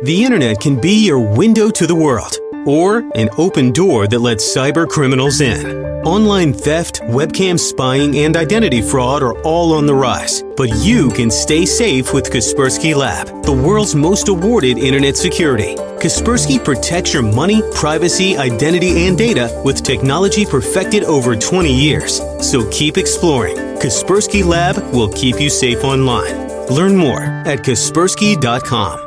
The internet can be your window to the world, or an open door that lets cyber criminals in. Online theft, webcam spying, and identity fraud are all on the rise. But you can stay safe with Kaspersky Lab, the world's most awarded internet security. Kaspersky protects your money, privacy, identity, and data with technology perfected over 20 years. So keep exploring. Kaspersky Lab will keep you safe online. Learn more at Kaspersky.com.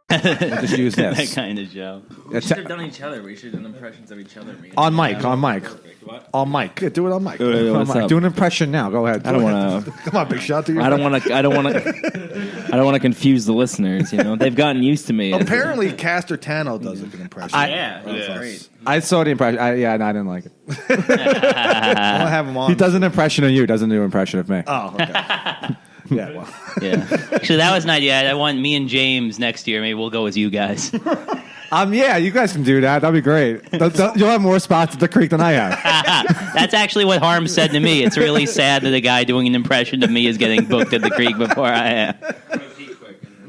Just use this. That kind of show. We should have done each other. We should have done impressions of each other. On mic. What? On mic. Yeah, do it on mic. What's up? Do an impression now. Go ahead. I don't want to. Come on, big shot. Do your I don't want to confuse the listeners. You know, they've gotten used to me. Apparently, Castor Tano does a good impression. Yeah, that's great. I saw the impression. I didn't like it. I want to have him on. He does an impression of you. Doesn't do an impression of me. Oh, okay. Yeah, well. Yeah. Actually, that was an idea. I want me and James next year. Maybe we'll go as you guys. Yeah, you guys can do that. That'd be great. You'll have more spots at the creek than I have. That's actually what Harm said to me. It's really sad that a guy doing an impression of me is getting booked at the creek before I am.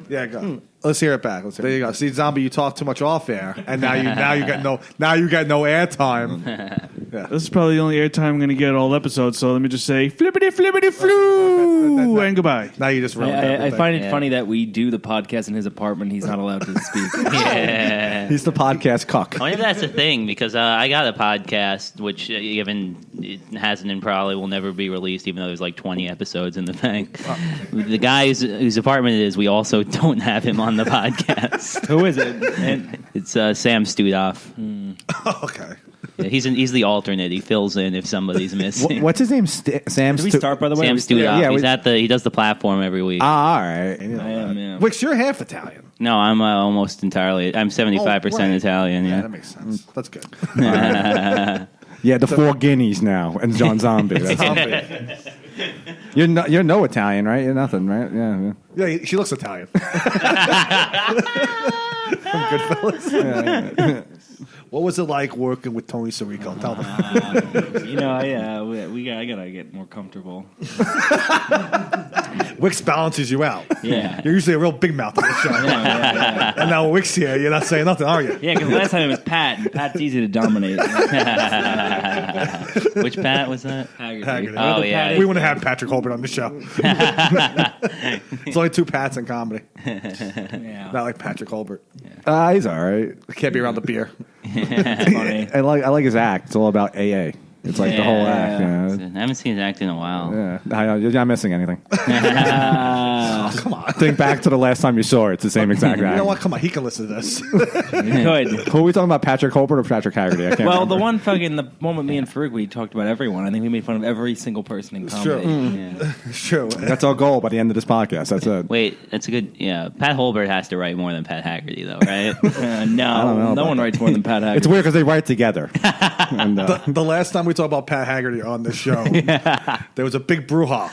Yeah, go. Let's hear it back. There you go. See, Zombie, you talk too much off air, and now you get no airtime. Yeah. This is probably the only airtime I'm going to get all episodes. So let me just say flippity flippity flu and goodbye. Now you just ruined I find it funny that we do the podcast in his apartment. He's not allowed to speak. Yeah. He's the podcast cuck. I wonder if that's the thing, because I got a podcast, which even it hasn't and probably will never be released, even though there's like 20 episodes in the thing. The guy whose apartment it is, we also don't have him on the podcast. Who is it? And it's Sam Studoff. Okay. Yeah, he's the alternate. He fills in if somebody's missing. What's his name? Sam. Did we start, by the way? Sam Studoff. Yeah, he does the platform every week. All right. I am, yeah. Wix, you're half Italian. No, I'm almost entirely. I'm 75% right. Italian. Yeah, Yeah. that makes sense. That's good. Yeah, the 4 guineas now, and John Zombie. Zombie. You're no Italian, right? You're nothing, right? Yeah. Yeah, she looks Italian. From Goodfellas. Yeah. What was it like working with Tony Sirico? Tell them. I gotta get more comfortable. Wix balances you out. Yeah. You're usually a real big mouth on the show. And now Wix here, you're not saying nothing, are you? Yeah, because last time it was Pat, and Pat's easy to dominate. Which Pat was that? Haggerty. Oh, yeah. We wouldn't have had Patrick Holbert on the show. It's only 2 Pats in comedy. Yeah. Not like Patrick Holbert. He's all right. Can't be around the beer. Funny. I like his act. It's all about AA. It's like the whole act. Yeah. I haven't seen his act in a while. You're not missing anything. Oh, come on. Think back to the last time you saw it. It's the same exact act. You know what? Come on. He can listen to this. You could. Who are we talking about? Patrick Holbert or Patrick Haggerty? I can't Well, remember. the one with me and Farouk, we talked about everyone. I think we made fun of every single person in comedy. Yeah. It's true. That's our goal by the end of this podcast. That's it. Wait, that's a good. Yeah, Pat Holbert has to write more than Pat Haggerty, though, right? No one writes more than Pat Haggerty. It's weird because they write together. And, The last time we talked about Pat Haggerty on this show, there was a big brouhaha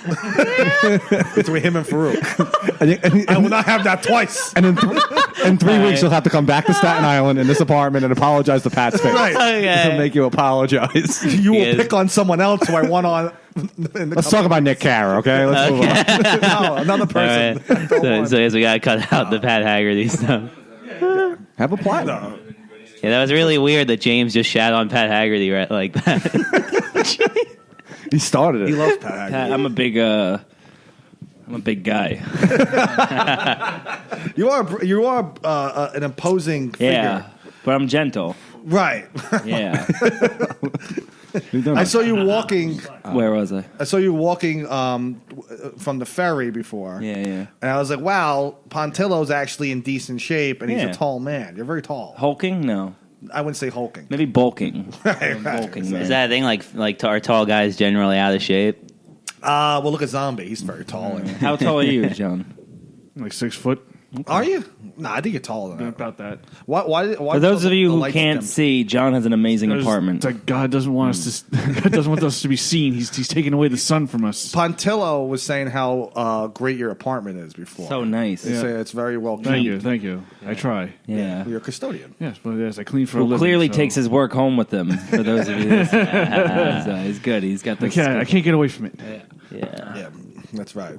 between him and Farouk. I will not have that twice. And in 3 weeks, you'll have to come back to Staten Island in this apartment and apologize to Pat's face. Right. Okay. He'll make you apologize. You will Yes. pick on someone else who I want on. Let's talk about Nick Carr, okay? Let's move on. No, another person. All right. So I guess we gotta cut out the Pat Haggerty stuff. Have a plan. No. Yeah, that was really weird that James just shat on Pat Haggerty right like that. He started it. He loves Pat Haggerty. Pat, I'm a big guy. You are an imposing figure. Yeah, but I'm gentle. Right. Yeah. I saw you walking. Where was I? I saw you walking from the ferry before. Yeah. And I was like, wow, Pontillo's actually in decent shape, and he's Yeah. a tall man. You're very tall. Hulking? No. I wouldn't say hulking. Maybe bulking. Right. Bulking, man. Is that a thing? Like are tall guys generally out of shape? Well, look at Zombie. He's very tall. How tall are you, John? Like 6 foot. Are you? No, I think you're taller than that. About that. Why For those of you the who lights can't dim? see, John has an amazing apartment. It's like God doesn't want us to. God doesn't want us to be seen. He's taking away the sun from us. Pontillo was saying how great your apartment is before. So nice. They say it's very well kept. Thank you. I try. Yeah. You're a custodian. Yes, but yes, I clean for a Who living. clearly so. takes his work home with him. For those of you, he's good. He's got the. I can't get away from it. Yeah. Yeah, that's right.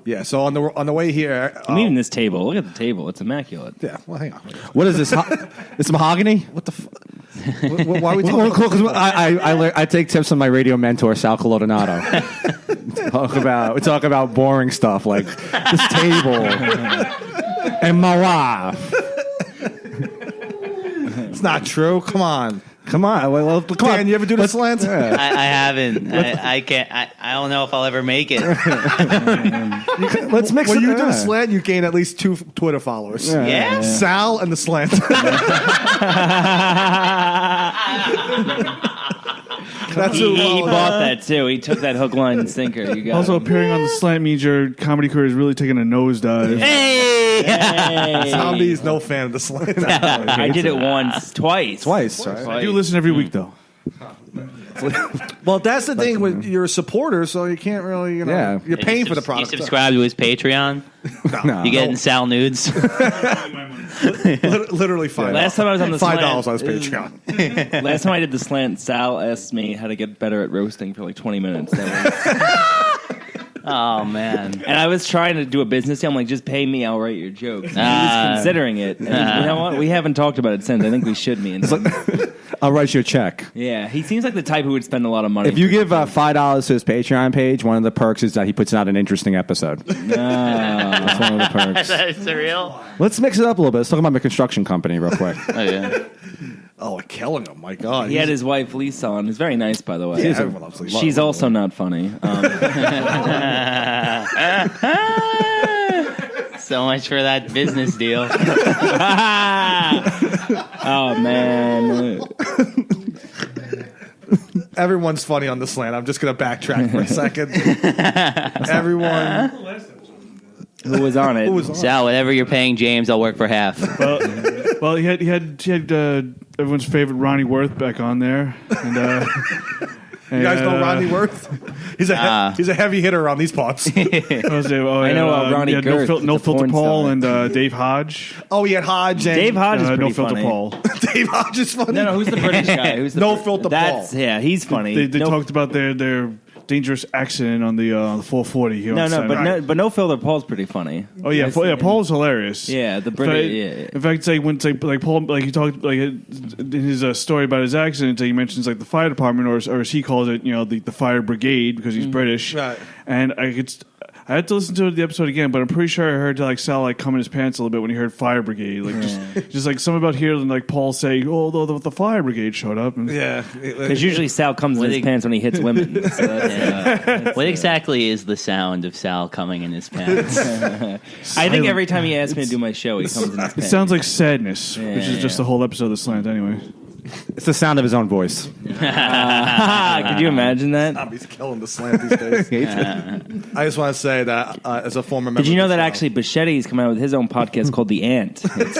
Yeah. So on the way here, I'm eating this table. Look at the table. It's immaculate. yeah. Well, hang on. What is this? It's mahogany? What the? Why are we talking? Because I take tips from my radio mentor Sal Colodonato. We talk about boring stuff like this table and my wife. It's not true. Come on. Come on, come on. You ever do the slant? Yeah. I haven't. I can't. I don't know if I'll ever make it. Let's mix When it. you do the slant, you gain at least 2 Twitter followers. Yeah? Sal and the slant. That's who He follows. bought that too. He took that hook, line, and sinker. You got Also, him. appearing on the slant means your comedy career is really taking a nosedive. Hey! Tommy's no fan of the slant. I did it twice, Twice, right? I do listen every week, though. Well, that's the thing with you're a supporter, so you can't really, Yeah. you're paying for the You product. subscribe to his Patreon. No. You getting Sal nudes? Literally $5. Last time I was on the $5 slant, on his Patreon. Last time I did the slant, Sal asked me how to get better at roasting for like 20 minutes. That Oh man. and I was trying to do a business deal. I'm like, just pay me, I'll write your jokes. And he was considering it. And you know what? We haven't talked about it since. I think we should, me and him. I'll write you a check. Yeah, he seems like the type who would spend a lot of money. If you give $5 to his Patreon page, one of the perks is that he puts out an interesting episode. That's one of the perks. That's surreal. Let's mix it up a little bit. Let's talk about my construction company real quick. Oh yeah. Oh, killing him. My God. he had his wife Lisa on. Who's very nice, by the way. Yeah, everyone loves Lisa. She's also not funny. So much for that business deal. Oh man. Everyone's funny on the slant. I'm just going to backtrack for a second. Everyone. Who was on it? Who was on? Sal, whatever you're paying James, I'll work for half. Well, he had everyone's favorite Ronnie Worth back on there, and You guys know Rodney Worth? He's a heavy hitter around these parts. I know Ronnie Girth, No the Filter porn Paul, star. and Dave Hodge. Oh, he had Hodge. And Dave Hodge is No pretty Filter funny. Paul. Dave Hodge is funny. No, who's the British guy? Who's the No Filter That's, Paul. Yeah, he's funny. They talked about their dangerous accident on the 440 here. on Saturday night. but no filter. Paul's pretty funny. Oh yeah, Paul's hilarious. Yeah, the In British. fact, it's like when it's like Paul, like he talked like in his story about his accident, he mentions like the fire department, or as he calls it, the fire brigade because he's British. Right. And I had to listen to the episode again, but I'm pretty sure I heard Sal like come in his pants a little bit when he heard fire brigade, like just like something about hearing like Paul say, "Oh, the fire brigade showed up." And Yeah. Because usually Sal comes in his pants when he hits women. So that's, What exactly is the sound of Sal coming in his pants? I think every time he asks me to do my show, he comes in his it pants. sounds like sadness, Yeah, which is just the whole episode of Slant anyway. It's the sound of his own voice. Could you imagine that? He's killing the slant these days. I just want to say that as a former member Did you know of the that show- actually Bichetti's coming out with his own podcast called The Ant? It's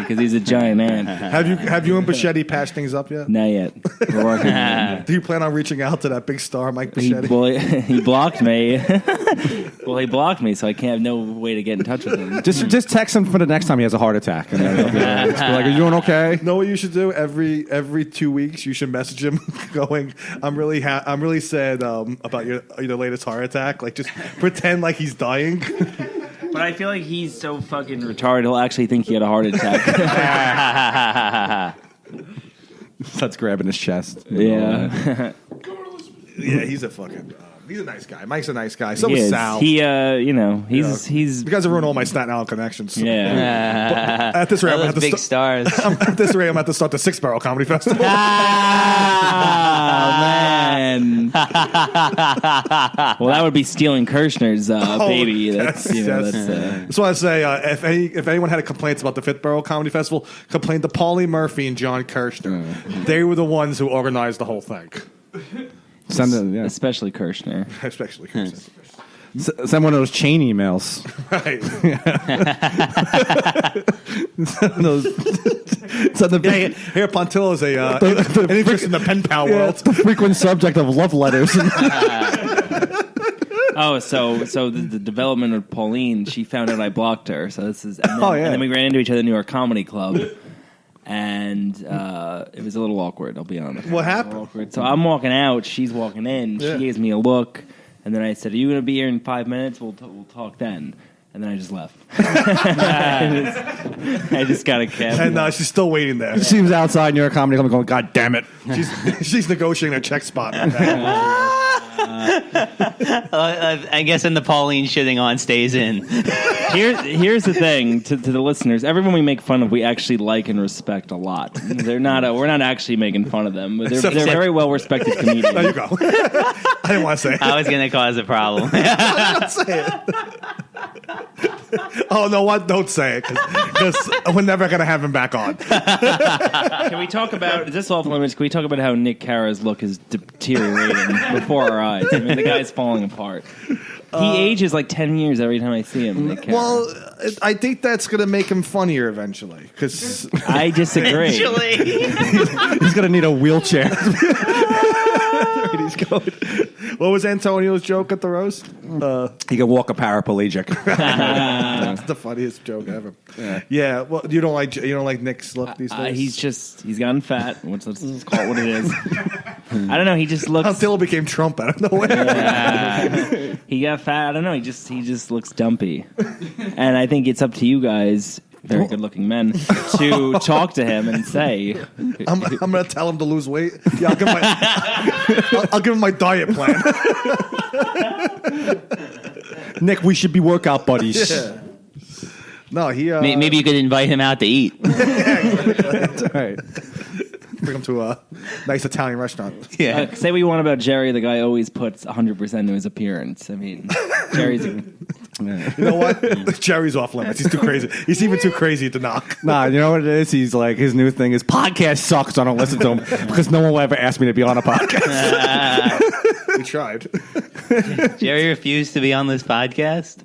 because he's a giant ant. Have you and Bichetti patched things up yet? Not yet. We're working on it. Do you plan on reaching out to that big star, Mike He, Bichetti? well, he blocked me. He blocked me, so I can't have no way to get in touch with him. Just text him for the next time he has a heart attack. And then he'll be like, "Are you doing okay?" Know what you should do? Every 2 weeks, you should message him going, "I'm really sad about your latest heart attack." Like, just pretend like he's dying. But I feel like he's so fucking retarded, he'll actually think he had a heart attack. Starts grabbing his chest. Yeah. Yeah, he's a fucking. He's a nice guy. Mike's a nice guy. So He is is. Sal. He, he's. You guys have ruined all my Staten Island connections. Yeah. At this rate, I'm Those going to big have stars. at this rate, I'm going to have to start the Six Barrel Comedy Festival. Man. Well, that would be stealing Kirshner's baby. That's, yes. That's why I say if anyone had complaints about the Fifth Borough Comedy Festival, complain to Paulie Murphy and John Kirshner. They were the ones who organized the whole thing. Send Especially Kirshner. Especially Kirshner. send one of those chain emails. Right. Send the Here, Pontillo is an interest in the pen pal world. the frequent subject of love letters. Oh, so the development of Pauline, she found out I blocked her. So this is, and then, Oh, yeah. and then we ran into each other in New York Comedy Club, and it was a little awkward. I'll be honest. What happened? Awkward. So I'm walking out, she's walking in. Yeah. She gives me a look, And then I said, "Are you going to be here in 5 minutes? We'll talk then." And then I just left. I just got a cab. And she's still waiting there. She was outside New York Comedy Club going, God damn it. She's negotiating a check spot. I guess in the Pauline shitting on stays in. Here's the thing to the listeners: everyone we make fun of, we actually like and respect a lot. They're not. We're not actually making fun of them, but they're very well respected comedians. There you go. I didn't want to say it. I was going to cause a problem. Don't say it. Oh, no, what? Don't say it, because we're never going to have him back on. Can we talk about, is this off limits? Can we talk about how Nick Cara's look is deteriorating before our eyes? I mean, the guy's falling apart. He ages like 10 years every time I see him, Nick Cara. Well, I think that's going to make him funnier eventually, because I disagree. He's going to need a wheelchair. He's going. What was Antonio's joke at the roast? He can walk a paraplegic. That's the funniest joke ever. Yeah. Well, you don't like Nick's look these days. He's gotten fat. Let's call it what it is. I don't know. He just looks until it became Trump out of nowhere. He got fat. I don't know. He just looks dumpy. And I think it's up to you guys, very good-looking men, to talk to him and say, I'm going to tell him to lose weight. Yeah, I'll give him my diet plan. Nick, we should be workout buddies. Yeah. No, he. Maybe you could invite him out to eat. That's right. Bring him to a nice Italian restaurant. Yeah. Say what you want about Jerry. The guy always puts 100% into his appearance. I mean, Jerry's. You know what? Jerry's off limits. He's too crazy. He's even too crazy to knock. Nah, you know what it is? He's like, his new thing is podcast sucks. So I don't listen to him because no one will ever ask me to be on a podcast. We tried. Jerry refused to be on this podcast?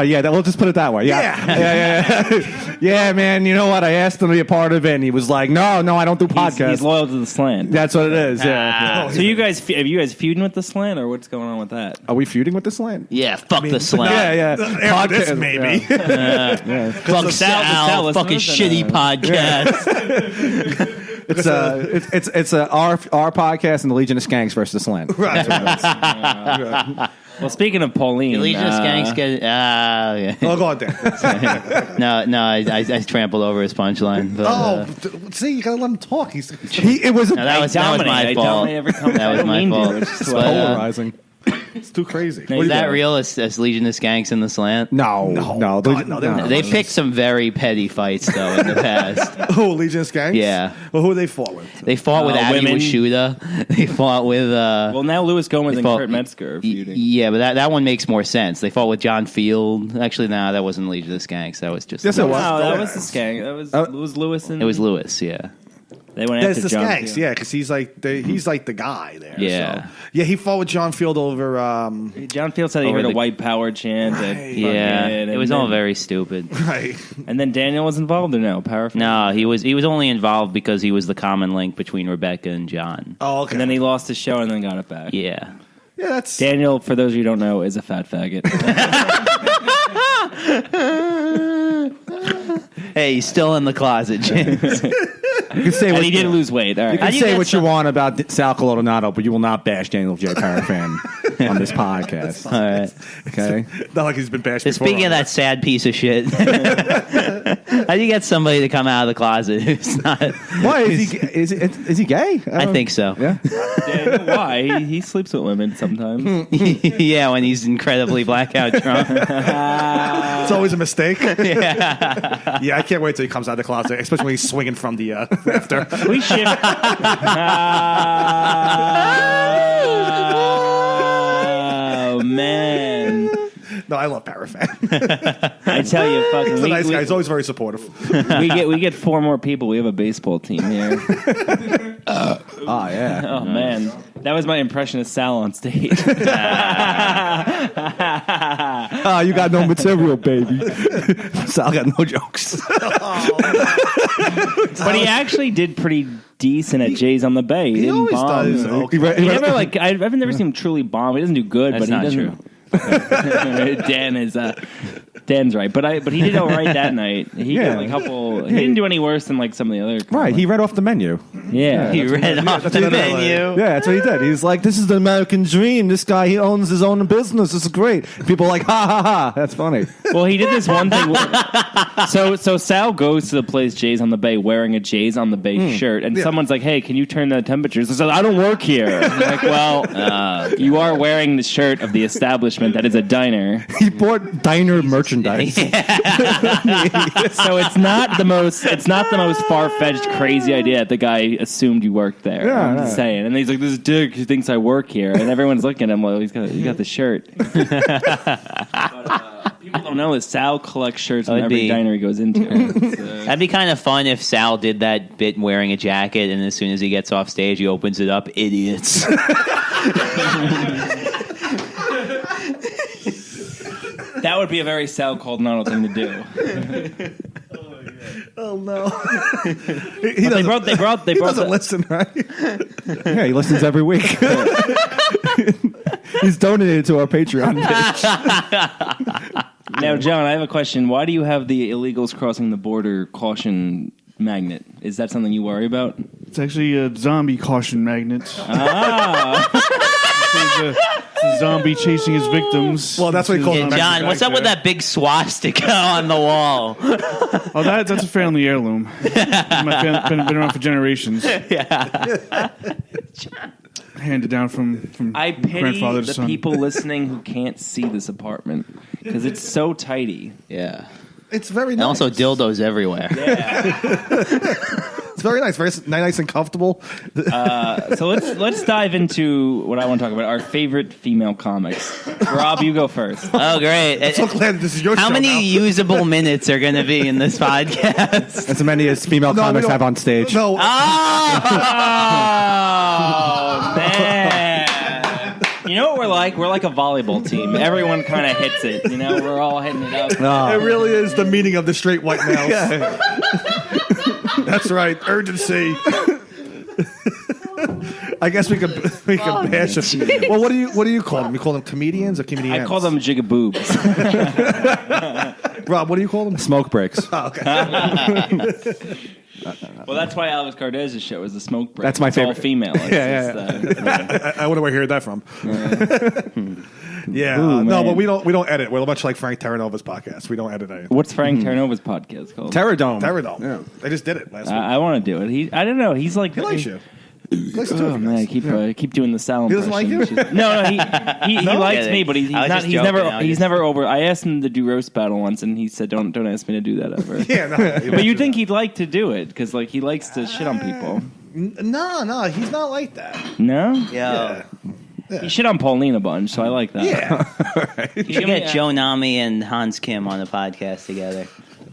Yeah, we'll just put it that way. Yeah. Yeah, man, you know what? I asked him to be a part of it, and he was like, no, I don't do podcasts. He's loyal to the slant. That's what it is, yeah. So you guys, are you guys feuding with the slant, or what's going on with that? Are we feuding with the slant? Yeah, fuck the slant. Yeah. After this, maybe. Fuck Sal, fucking shitty podcast. It's our podcast and the Legion of Skanks versus the Slant. Right. Well, speaking of Pauline, Legion of Skanks get. Yeah. Oh, go on, Dan. No, I trampled over his punchline. But, see, you gotta let him talk. It was that was my fault. That was my fault. It's polarizing. It's too crazy. Is that real as Legion of Skanks in the Slant? No. They picked some very petty fights, though, in the past. Oh, Legion of Skanks? Yeah. Well, who they fought with? They fought with Abby Washuda. They fought with... well, now Louis Gomez and Kurt Metzger are feuding. Yeah, but that one makes more sense. They fought with John Field. Actually, no, that wasn't Legion of Skanks. That was just... Yes, it was. No, that was the Skank. That was Louis and... It was Louis, yeah. They went after the John Skanks, Field. yeah, because he's like the guy there. Yeah. So. Yeah, he fought with John Field over... John Field said he heard a white power chant. Yeah, it was all very stupid. Right. And then Daniel was involved or no? Power? No, he was only involved because he was the common link between Rebecca and John. Oh, okay. And then he lost his show and then got it back. Yeah. Yeah, that's... Daniel, for those of you who don't know, is a fat faggot. Hey, he's still in the closet, James. You can say and what he did lose weight. All right. You can say what you want about Sal Colodonato, but you will not bash Daniel J. Parafan on this podcast. All right. Okay. Not like he's been bashed before. Speaking of that sad piece of shit, how do you get somebody to come out of the closet who's not? Why is he gay? I think so. Yeah. Daniel, why? He sleeps with women sometimes. Yeah, when he's incredibly blackout drunk. It's always a mistake. Yeah. Yeah, I can't wait till he comes out of the closet, especially when he's swinging from the rafter. We shift. Oh man! No, I love Parafan. I tell you, fucking, He's a nice guy. He's always very supportive. we get 4 more people. We have a baseball team here. Oh yeah. Oh man, that was my impression of Sal on stage. You got no material, baby. Sal got no jokes. But he actually did pretty decent at Jay's on the Bay. He didn't always bomb. does. Okay. He never I've never seen him truly bomb. He doesn't do good, That's but he not doesn't. true. Dan is Dan's right, but he did all right that night. He Yeah. got like a couple. He didn't do any worse than like some of the other. Right, he read off the menu. Yeah. He read off the menu. Yeah, that's what he did. He's like, this is the American dream. This guy, he owns his own business. This is great. People are like, ha, ha, ha. That's funny. Well, he did this one thing. So Sal goes to the place Jay's on the Bay wearing a Jay's on the Bay shirt, and someone's like, "Hey, can you turn the temperatures?" He says, "I don't work here." I'm like, well, you are wearing the shirt of the establishment that is a diner, He bought diner merchandise. so it's not the most far-fetched, crazy idea that the guy assumed you worked there. Yeah, I'm just saying, and he's like, "This dick who thinks I work here," and everyone's looking at him. Well, you got the shirt. People don't know that Sal collects shirts in every diner he goes into. That'd be kind of fun if Sal did that bit wearing a jacket, and as soon as he gets off stage, he opens it up. Idiots. That would be a very Sal Caldonado thing to do. Oh no! He doesn't listen, right? Yeah, he listens every week. He's donated to our Patreon page. Now, John, I have a question. Why do you have the illegals crossing the border caution magnet? Is that something you worry about? It's actually a zombie caution magnet. It's a zombie chasing his victims. Well, that's what he calls Yeah, it. John, what's up with that big swastika on the wall? Oh, that's a family heirloom. Been around for generations. Yeah. Handed down from I pity grandfather to the son. people listening who can't see this apartment because it's so tidy. Yeah. It's very And nice. also dildos everywhere. It's very nice, very nice and comfortable. So let's dive into what I want to talk about: our favorite female comics. Rob, you go first. Oh, great. I'm so glad this is your How show many now. usable minutes are going to be in this podcast? As many as female No, we comics don't- have on stage. No, Oh, Man. You know what we're like? We're like a volleyball team. Everyone kind of hits it. You know, we're all hitting it up. it really is the meaning of the straight white males. That's right, urgency. I guess we could bash them. Well, what do you call them? You call them comedians or comedians? I call them jigaboobs. Rob, what do you call them? Smoke breaks. Oh, okay. Well, that's why Elvis Cardez's show is the smoke break. That's my It's all favorite. female. It's I wonder where I heard that from. Yeah, Ooh, no, man. but we don't edit. We're much like Frank Terranova's podcast. We don't edit anything. What's Frank Terranova's podcast called? Terradome. Terradome. Yeah, I just did it last week. I want to do it. I don't know. He's like He likes you. He likes to talk Oh to you man, guys. keep doing the Sal He doesn't like impression. you? No, he likes Yeah, me, but he's I was not. just He's joking. never. I was He's just- never over. I asked him to do roast battle once, and he said, "Don't ask me to do that ever." Yeah, no. But you'd think he'd like to do it because like he likes to shit on people. No, he's not like that. No, Yo. he shit on Pauline a bunch, so I like that. Yeah. You should get Joe Nami and Hans Kim on the podcast together.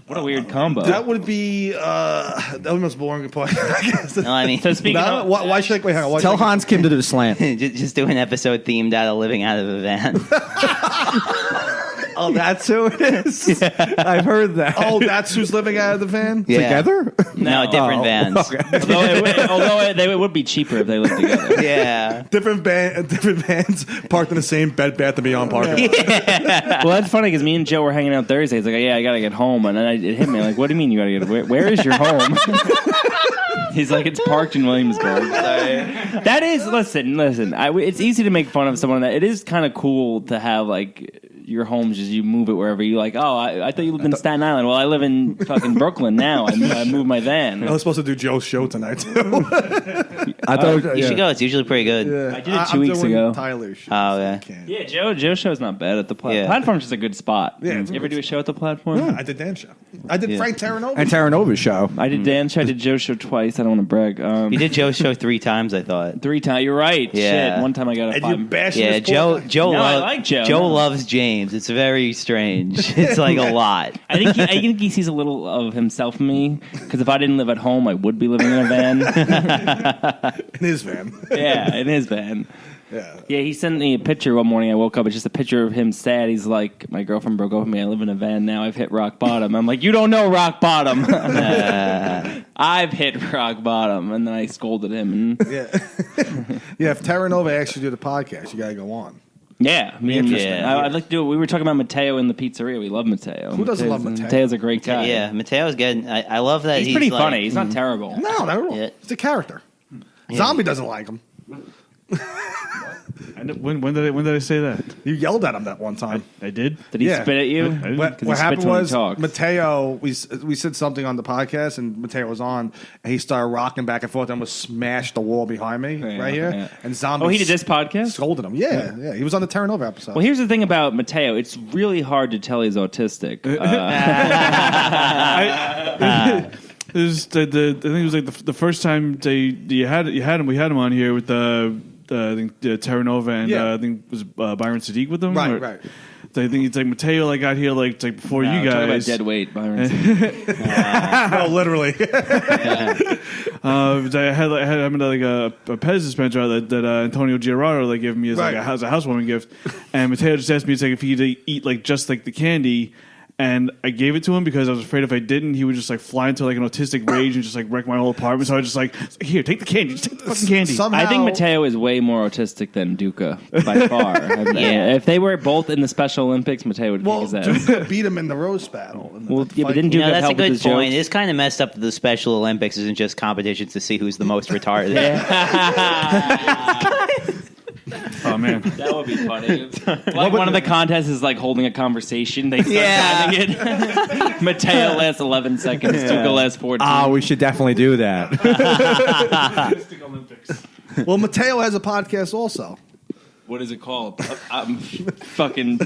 What a weird combo. That would be that would be the most boring part. I guess. No, I mean, So speaking No, of, why should I wait? Hang on, why Tell should I- Hans Kim to do the slant. just do an episode themed out of living out of a van. Oh, that's who it is? I've heard that. Oh, that's who's living out of the van. Yeah. Together? No, different vans. although it would be cheaper if they lived together. Yeah. Different vans parked in the same Bed Bath & Beyond parking lot. Well, that's funny because me and Joe were hanging out Thursday. He's like, "Yeah, I gotta get home," and then it hit me like, "What do you mean you gotta get? Where is your home?" He's like, "It's parked in Williamsburg." That is, listen. It's easy to make fun of someone that it is kind of cool to have like your home just you move it wherever you like. Oh, I thought you lived in Staten Island. Well, I live in fucking Brooklyn now. I moved my van. I was supposed to do Joe's show tonight too. I thought You should go. It's usually pretty good. I did it 2 weeks I'm doing ago. Tyler's show. Oh, yeah. I can't. Yeah, Joe's show's not bad at the platform. Yeah. Platform's just a good spot. Yeah, it's You a ever good do a show at the platform? I did Dan's show. I did Frank Terranova. And Terranova's show. I did Dan's show. I did Joe's show twice. I don't want to brag. You did Joe's show 3 times, I thought. 3 times. You're right. Yeah. Shit. One time I got a And you 5. bashing Yeah, this poor guy. Joe No, I like Joe. Joe No. loves James. It's very strange. It's like a lot. I think he sees a little of himself in me because if I didn't live at home, I would be living in a van. in his van. Yeah, in his van. Yeah. Yeah, he sent me a picture one morning. I woke up. It's just a picture of him sad. He's like, "My girlfriend broke up with me. I live in a van now. I've hit rock bottom." I'm like, "You don't know rock bottom." I've hit rock bottom, and then I scolded him. And Yeah. Yeah. If Terranova asks you to do the podcast, you gotta go on. Yeah, me and Yeah. I'd like to do it. We were talking about Mateo in the pizzeria. We love Mateo. Who doesn't love Mateo? Mateo's a great guy. Yeah, Mateo's good. I love that he's pretty like, funny. He's not terrible. No, not at all. Yeah. It's a character. Zombie doesn't like him. When did I say that? You yelled at him that one time. I did. Did he Yeah. spit at you? What 'Cause he happened spits when he was talks. Mateo. We said something on the podcast, and Mateo was on, and he started rocking back and forth, and almost smashed the wall behind me right here. yeah. And Zombie. Oh, he did this podcast? Scolded him. Yeah. He was on the Terra Nova episode. Well, here's the thing about Mateo. It's really hard to tell he's autistic. It was I think it was like the first time we had him on here with I think Terra Nova and Yeah. I think it was Byron Sadiq with them. Right. So I think it's like Mateo like got here like before you Talk about guys. dead weight, Byron. No, literally. I had him like a Pez dispenser that Antonio Girardo like gave me as like as a housewarming gift, and Mateo just asked me to if he could eat like just like the candy. And I gave it to him because I was afraid if I didn't, he would just like fly into like an autistic rage and just like wreck my whole apartment. So I was just like, here, take the candy, just take the fucking candy. Somehow, I think Mateo is way more autistic than Duca by far. Yeah, if they were both in the Special Olympics, Mateo would kick his ass. Duke beat him in the roast battle. Well, yeah, but didn't Duca that's a help with good his point. jokes? It's kind of messed up that the Special Olympics isn't just competitions to see who's the most retarded. Oh man, That would be funny. Like one of the contests is like holding a conversation. They start timing it. Mateo lasts 11 seconds. Duca lasts 14. We should definitely do that. Well, Mateo has a podcast also. What is it called? I'm fucking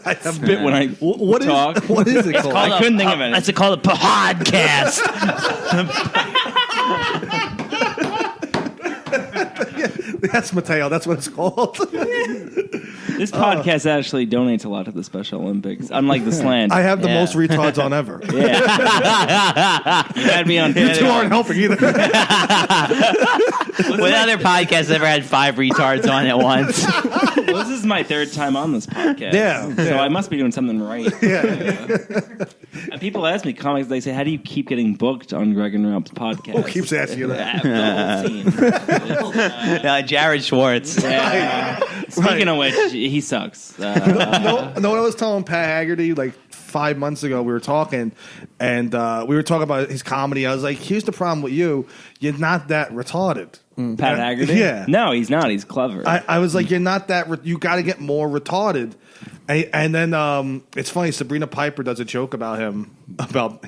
I spit when I What is talk. what is it called? I couldn't think of it. That's called a podcast. That's Mateo. That's what it's called. This podcast actually donates a lot to the Special Olympics, unlike the Slant. I have the Yeah. most retards on ever. Yeah. You had me on. You two aren't helping either. What other podcast ever had 5 retards on at once? Well, this is my third time on this podcast. Yeah. So I must be doing something right. Yeah. And people ask me comics, they say, how do you keep getting booked on Greg and Rob's podcast? Who keeps asking you that? Jared Schwartz. Yeah. Speaking of which, he sucks. No, I was telling Pat Haggerty like 5 months ago. We were talking, and we were talking about his comedy. I was like, "Here's the problem with you. You're not that retarded." Pat Haggerty? Yeah. No, he's not. He's clever. I was like, "You're not that. You got to get more retarded." And then it's funny. Sabrina Piper does a joke about him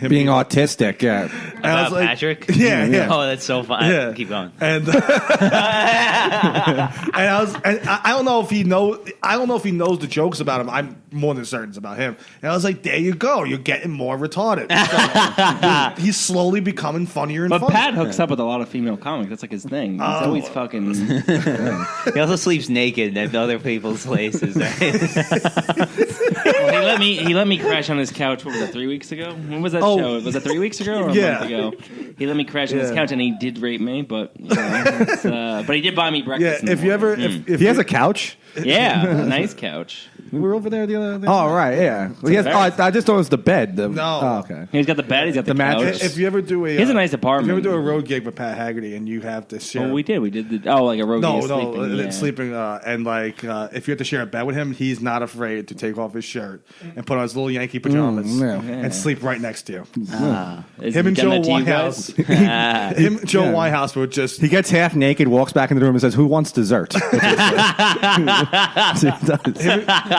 Being autistic, yeah. And I was About like, Patrick? Yeah. Oh, that's so fun. Yeah. Keep going. And I don't know if he knows. I don't know if he knows the jokes about him. I'm more than certain it's about him. And I was like, there you go. You're getting more retarded. So, he's slowly becoming funnier and but funnier. Pat hooks up with a lot of female comics. That's like his thing. He's always fucking. He also sleeps naked at other people's places. Right? Well, he let me crash on his couch. What was that? 3 weeks ago? When was that show? Was that 3 weeks ago or a Yeah. month ago? He let me crash on his couch and he did rape me, but but he did buy me Yeah, breakfast. in the if you ever, morning. if He has a couch. yeah, a nice couch. we were over there the other day. Oh, right, yeah. He has, I just thought it was the bed. No. Oh, okay. He's got the bed. He's got the mattress. couch. If you ever do He has a nice if apartment. you ever do a road gig with Pat Haggerty and you have to share. Oh, we did. We did like a road. Sleeping. And like, if you have to share a bed with him, he's not afraid to take off his shirt and put on his little Yankee pajamas yeah. and sleep right next to you. Him Him and Joe Whitehouse. Him, and Joe Whitehouse would just. He gets half naked, walks back in the room, and says, "Who wants dessert?" So he does.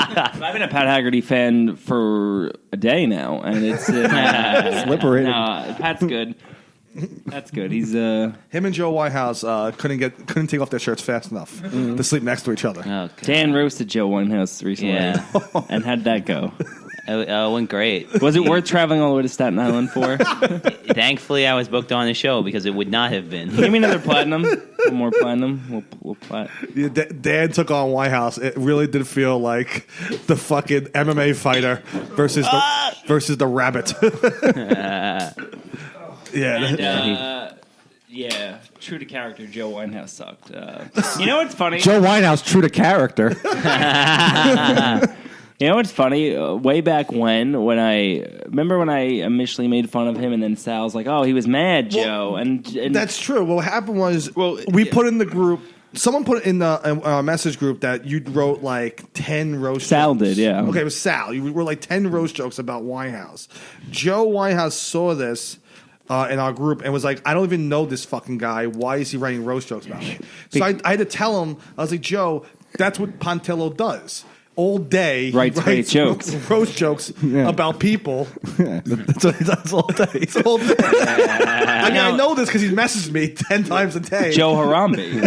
I've been a Pat Haggerty fan for a day now, and it's Slippery. Pat's good. That's good. He's Him and Joe Whitehouse couldn't take off their shirts fast enough to sleep next to each other. Okay. Dan roasted Joe Winehouse recently. Yeah. And how'd that go? It went great. Was it worth traveling all the way to Staten Island for? Thankfully, I was booked on the show because it would not have been. Give me another platinum. One more platinum. We'll plat. Yeah, Dan took on Whitehouse. It really did feel like the fucking MMA fighter versus the rabbit. Yeah. Yeah, true to character, Joe Winehouse sucked. You know what's funny? Joe Winehouse, true to character. You know what's funny? Way back when I initially made fun of him, and then Sal's like, "Oh, he was mad, Joe," and That's true. What happened was we put in the group Someone put in our message group that you wrote like 10 roast Sal jokes. did, yeah. Okay, it was Sal. You were like 10 roast jokes about Winehouse. Joe Winehouse saw this in our group and was like, I don't even know this fucking guy. Why is he writing roast jokes about me? So I had to tell him, I was like, Joe, that's what Pontillo does. All day, Writes great jokes. roast jokes about people. That's what he does all day. It's all day. I know this because he messages me 10 times a day. Joe Harambe.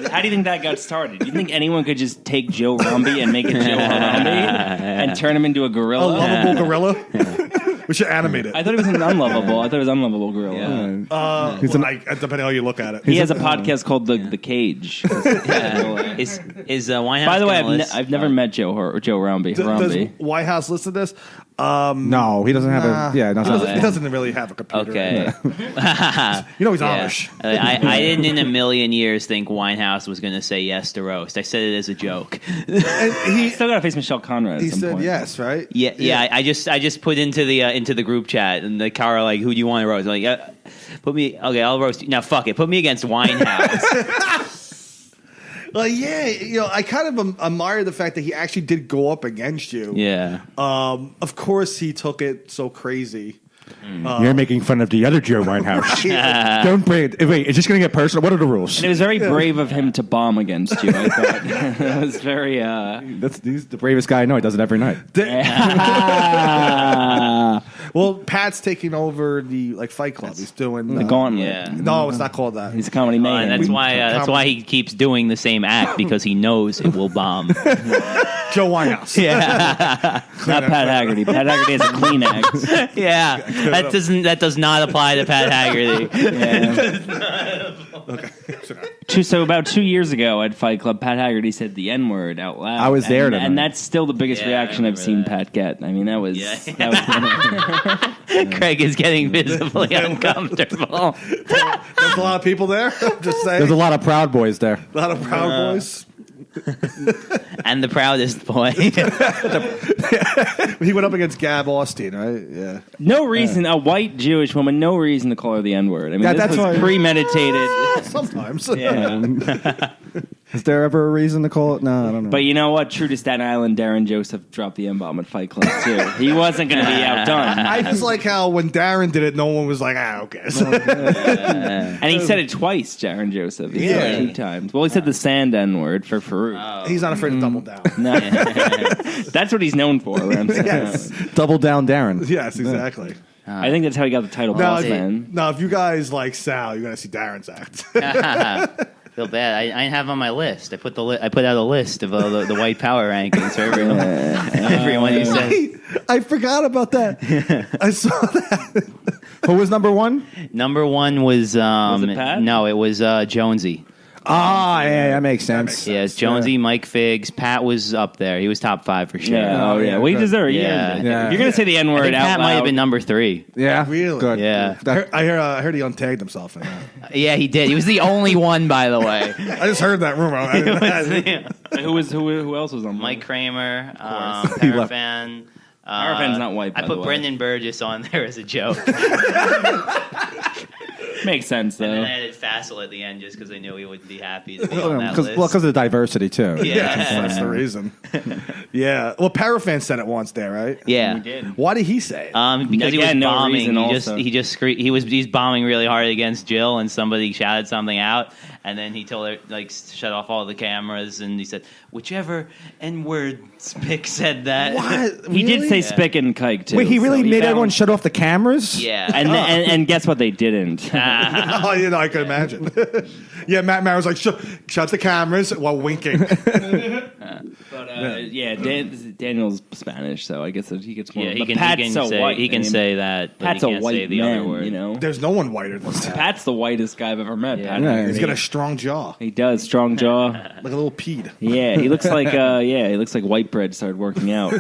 How do you think that got started? Do you think anyone could just take Joe Harambe and make it Joe Harambe and turn him into a A gorilla? lovable gorilla. We should animate it. I thought it was an unlovable. I thought it was unlovable gorilla. Depending on how you look at it. He has a podcast called The Cage. Is Winehouse? By the way, gonna list- I've never met Joe Harambe. Does White House listen to this? No, he doesn't have a. Yeah, He doesn't really have a computer. Okay. You know he's Yeah. Amish. I didn't in a million years think Winehouse was going to say yes to roast. I said it as a joke. And he Still got to face Michelle Conrad. he at some said point. yes, right? Yeah. I just put into the group chat, and the car like, who do you want to roast? I'm like, put me. Okay, I'll roast you. Now, fuck it. Put me against Winehouse. Like, I kind of admire the fact that he actually did go up against you. Yeah. Of course, he took it so crazy. You're making fun of the other Joe Winehouse. Don't bring it. Wait, it's just going to get personal. What are the rules? And it was very brave of him to bomb against you. I thought it was very. He's the bravest guy I know. He does it every night. Well, Pat's taking over the Fight Club. He's doing The Gauntlet. Yeah. No, it's not called that. He's a comedy man. And that's why he keeps doing the same act, because he knows it will bomb. Joe Winehouse. Yeah. Not Pat Haggerty. Pat Haggerty has a clean act. Yeah. That does not apply to Pat Haggerty. So about 2 years ago at Fight Club, Pat Haggerty said the N-word out loud. I was there and, tonight. and that's still the biggest Yeah, I reaction I've seen remember Pat get. I mean, that was. Yeah. That was Craig is getting visibly uncomfortable. There's a lot of people there. I'm just saying. There's a lot of Proud Boys there. A lot of Proud Boys. And the proudest boy. He went up against Gab Austin, right? Yeah. no reason, a white Jewish woman, no reason to call her the N-word. I mean, That's this was why- premeditated. Sometimes. Yeah. Is there ever a reason to call it? No, I don't know. But you know what? True to Staten Island, Darren Joseph dropped the N-bomb at Fight Club, too. He wasn't going to be outdone. I just like how when Darren did it, no one was like, okay. And he said it twice, Darren Joseph. He said it 2 times. Well, he said the sand N-word for Farouk. He's not afraid to double down. No. That's what he's known for. Around Yes. Double down, Darren. Yes, exactly. I think that's how he got the title boss man. Now, if you guys like Sal, you're going to see Darren's act. Feel bad. I didn't have on my list. I put out a list of the white power rankings for everyone. Everyone who said I forgot about that. I saw that. Who was number one? number one was it Pat? no, it was Jonesy. Ah, yeah, that makes sense. Yes, Jonesy, Mike Figs, Pat was up there. He was top 5 for sure. Yeah, oh yeah. Well, he deserved it. Yeah. Yeah. If you're going to say the I N-word think out Pat loud. might have been number 3. Yeah, Really? Good. Yeah. I heard he untagged himself in that. Yeah, he did. He was the only one, by the way. I just heard that rumor. Who else was on? Mike Kramer, Parafan. Parafan's not white, by I the put way. Brendan Burgess on there as a joke. Makes sense, And then I though. added Fassel at the end just because I knew he wouldn't be happy to be on that Because list. of the diversity too. Yeah. That's the reason. Yeah. Well, Parafan said it once there, right? Yeah. We did. Why did he say it? Because he was Again, no bombing. reason also. He's bombing really hard against Jill, and somebody shouted something out, and then he told her shut off all the cameras, and he said whichever N-word Spick said that. What? He did say Yeah. Spick and Kike, too. Wait, he really so made found- everyone shut off the cameras? Yeah. And guess what they didn't? Oh, I could imagine. Yeah, Matt was like, shut the cameras while winking. Daniel's Spanish, so I guess that he gets more. Yeah, but Pat's so say, white. he can I mean, say that, but Pat's he a can't white say the man, other word. you know. There's no one whiter than that. Pat's the whitest guy I've ever met. Pat Yeah. Haggerty. He's got a strong jaw, He does strong jaw. like a little peed. Yeah, he looks like he looks like white bread started working out.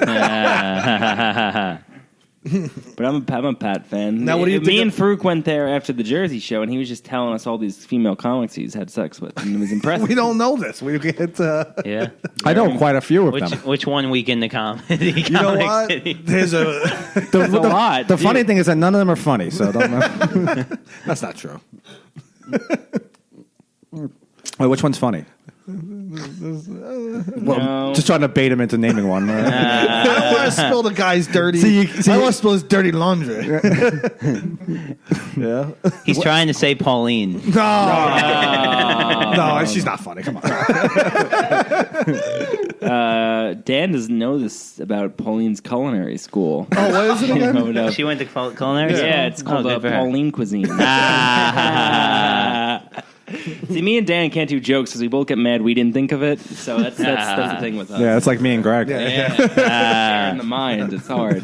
But I'm a Pat fan. Now, what do you Me think and of- Farouk went there after the Jersey show, and he was just telling us all these female comics he's had sex with, and it was impressive. We don't know this. We get. Yeah. I know quite a few of them. Which one week in the comedy? You know what? There's a. The, a lot, the dude. funny thing is that none of them are funny, so don't know. That's not true. Wait, which one's funny? No. Just trying to bait him into naming one. I don't want to spill the guy's dirty. I don't want to spill his dirty laundry. Yeah. He's trying to say Pauline. No, she's not funny. Come on. Dan doesn't know this about Pauline's culinary school. Oh, what is it again? She went to culinary school? Yeah, it's called good for her. Pauline cuisine. See, me and Dan can't do jokes because we both get mad we didn't think of it. So that's the thing with us. Yeah, it's like me and Greg. In the mind, it's hard.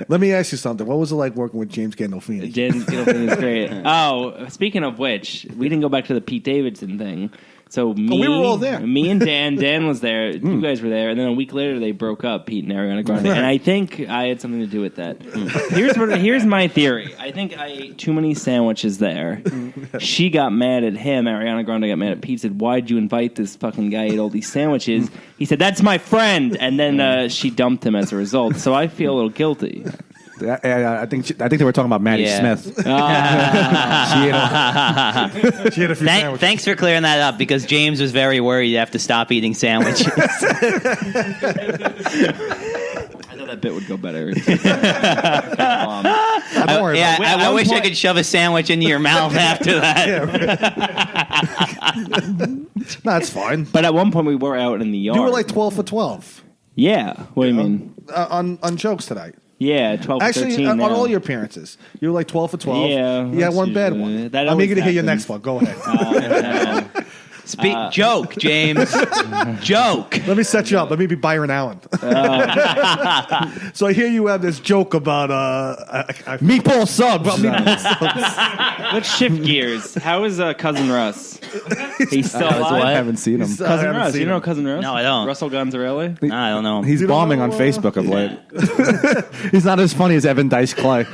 Let me ask you something. What was it like working with James Gandolfini? James Gandolfini is great. Oh, speaking of which, we didn't go back to the Pete Davidson thing. So we were all there. Me and Dan was there. You guys were there, and then a week later they broke up, Pete and Ariana Grande. And I think I had something to do with that. Here's my theory. I think I ate too many sandwiches there. She got mad at him. Ariana Grande got mad at Pete. Said, "Why'd you invite this fucking guy? Ate all these sandwiches." He said, "That's my friend," and then she dumped him as a result. So I feel a little guilty. I think they were talking about Maddie Smith. She had a few sandwiches. Thanks for clearing that up because James was very worried you have to stop eating sandwiches. I thought that bit would go better. I wish I could shove a sandwich into your mouth after that. No, that's fine. But at one point we were out in the yard. You were like 12 for 12. Yeah. What do you mean? On jokes tonight. Yeah, 12 for 13 Actually, on now. all your appearances. You were like 12 for 12. Yeah. You had one bad one. I'm eager to hear your next one. Go ahead. Joke, James. Joke. Let me set you up. Let me be Byron Allen. So I hear you have this joke about meatball subs. Let's shift gears. How is Cousin Russ? He's still alive? I haven't seen him. Cousin Russ. You know Cousin Russ? No, I don't. Russell Gonzarelli? No, I don't know. He's bombing on Facebook of late. He's not as funny as Evan Dice Clay.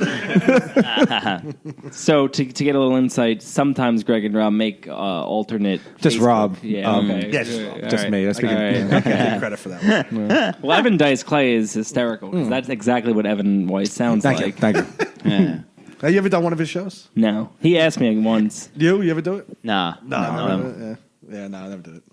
So to get a little insight, sometimes Greg and Rob make alternate Just Facebook. Rob. Yeah, okay. Yeah, Just me. That's speaking. I can't give you credit for that one. Well, Evan Dice Clay is hysterical because that's exactly what Evan Weiss sounds Thank like. you. Thank you. Yeah. Have you ever done one of his shows? No. He asked me once. You ever do it? Nah. No, I never did it.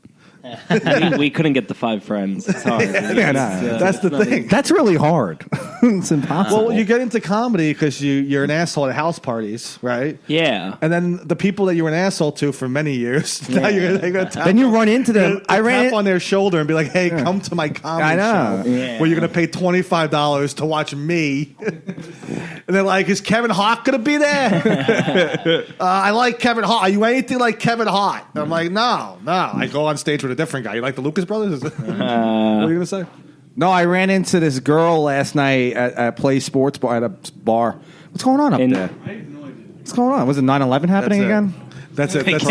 we couldn't get the 5 friends. It's hard. That's the thing. That's really hard. It's impossible. Well, you get into comedy because you're an asshole at house parties, right? Yeah. And then the people that you were an asshole to for many years, now you're gonna tap, then you run into them. I ran tap on their shoulder and be like, "Hey, come to my comedy show where you're gonna pay $25 to watch me." And they're like, "Is Kevin Hart gonna be there?" I like Kevin Hart. Are you anything like Kevin Hart? And I'm like, no. I go on stage with a different guy. You like the Lucas Brothers? What are you gonna say? No, I ran into this girl last night at Play Sports Bar at a bar. What's going on up there? What's going on? Was it 9/11 happening again? That's it. That's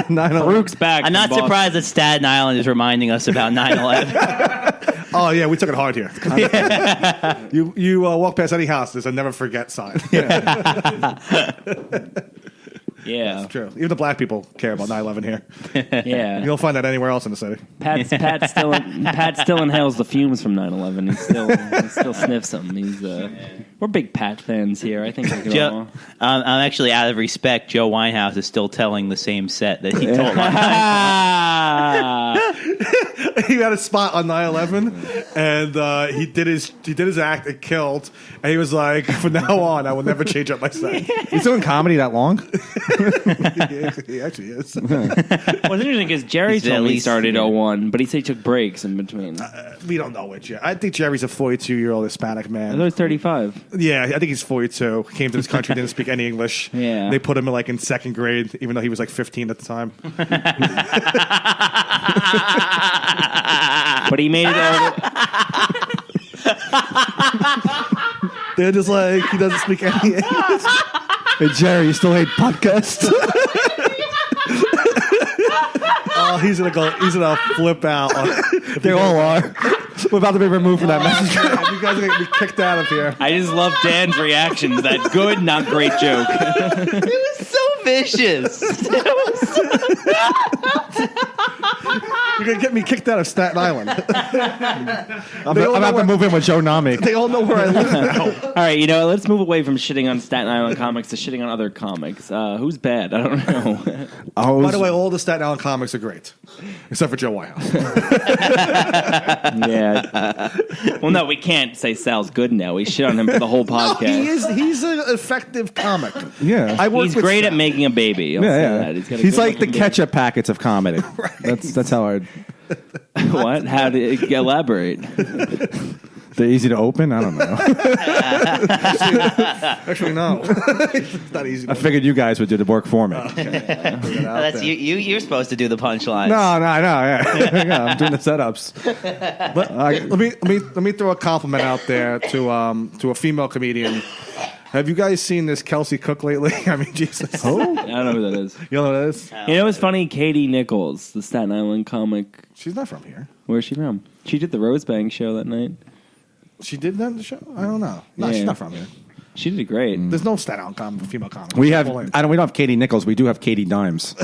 Farouk's back. I'm not surprised that Staten Island is reminding us about 9/11. Oh yeah, we took it hard here. You walk past any house, there's a never forget sign. Yeah. That's true. Even the black people care about 9/11 here. Yeah. You don't find that anywhere else in the city. Pat still inhales the fumes from 9/11. He still sniffs them. We're big Pat fans here. I think we can all. I'm actually, out of respect, Joe Winehouse is still telling the same set that he told on. He had a spot on 9/11, and he did his act. It killed, and he was like, "From now on, I will never change up my set." He's doing comedy that long? He actually is. What's interesting is Jerry told me he started 01, but he said he took breaks in between. We don't know which yet. I think Jerry's a 42-year-old Hispanic I man. thought he was 35. Yeah, I think he's 42. Came to this country, didn't speak any English. Yeah. They put him in second grade, even though he was 15 at the time. But he made it all. They're just he doesn't speak any English. Hey, Jerry, you still hate podcasts? Oh, he's gonna flip out. They all are. We're about to be removed from that message. You guys are gonna be kicked out of here. I just love Dan's reactions. That good, not great joke. It was so vicious. You You're gonna get me kicked out of Staten Island. I'm about to move in with Joe Nami. They all know where I live now. All right, you know, let's move away from shitting on Staten Island comics to shitting on other comics. Who's bad? I don't know. By the way, all the Staten Island comics are great, except for Joe Whitehouse. Yeah. Well, no, we can't say Sal's good now. We shit on him for the whole podcast. He's an effective comic. Yeah. He's great at making a baby. I'll say that. He's like the ketchup packets of comedy. Right. That's how I'd. What? How to elaborate? They're easy to open? I don't know. Actually, no. It's not easy. I figured you guys would do the work for me. That's you're supposed to do the punchlines. No, yeah, I'm doing the setups. But let me throw a compliment out there to a female comedian. Have you guys seen this Kelsey Cook lately? I mean, Jesus. Oh, I don't know who that is. You know who that is? You know what's funny? Katie Nichols, the Staten Island comic. She's not from here. Where's she from? She did the Rosebank show that night. She did that in the show? I don't know. No, Yeah. she's not from here. She did great. There's no Staten Island female comic. We don't have Katie Nichols. We do have Katie Dimes.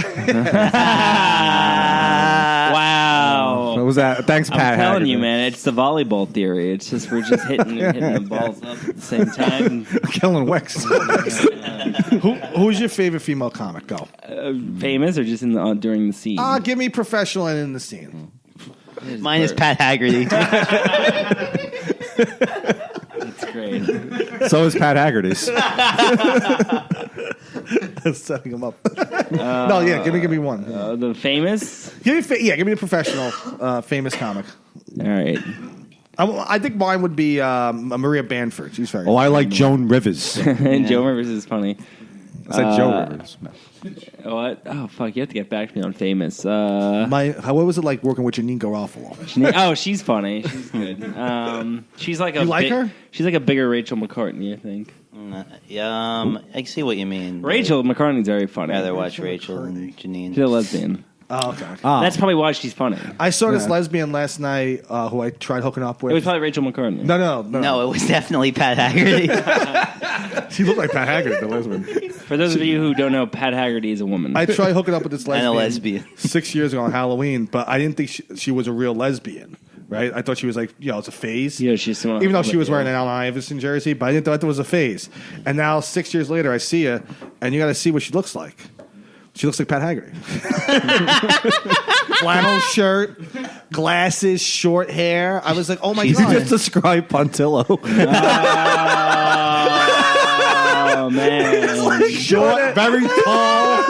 Wow. What was that? Thanks, Pat. I'm telling Haggerty. you, man, it's the volleyball theory. It's just we're just hitting the balls up at the same time. Killing Wicks. Who's your favorite female comic? Go. Famous or just in the during the scene? Give me professional and in the scene. Mine is Pat Haggerty. That's great. So is Pat Haggerty's. Setting him up. No, yeah, give me one. The famous? Give me a professional, famous comic. All right. I think mine would be Maria Bamford. She's very. Oh, I like Joan Rivers. And Joe Rivers is funny. I said Joe Rivers. What? Oh, fuck. You have to get back to me on famous. What was it like working with Janine Garofalo? Oh, she's funny. She's good. She's like a You like her? She's like a bigger Rachel McCartney, I think. I see what you mean. Rachel McCartney's very funny. I'd rather watch Rachel and Janine. She's a lesbian. Oh, okay. That's probably why she's funny. I saw this lesbian last night who I tried hooking up with. It was probably Rachel McCartney. No, it was definitely Pat Haggerty. She looked like Pat Haggerty, the lesbian. For those of you who don't know, Pat Haggerty is a woman. I tried hooking up with this lesbian, And a lesbian. 6 years ago on Halloween, but I didn't think she was a real lesbian. Right? I thought she was like, it's a phase. Yeah, she's even though she was wearing an Allen Iverson jersey, but I didn't thought it was a phase. And now 6 years later, I see her, and you got to see what she looks like. She looks like Pat Haggerty. Flannel shirt, glasses, short hair. I was like, oh my You God. just described Pontillo. Oh, man. Short, very tall.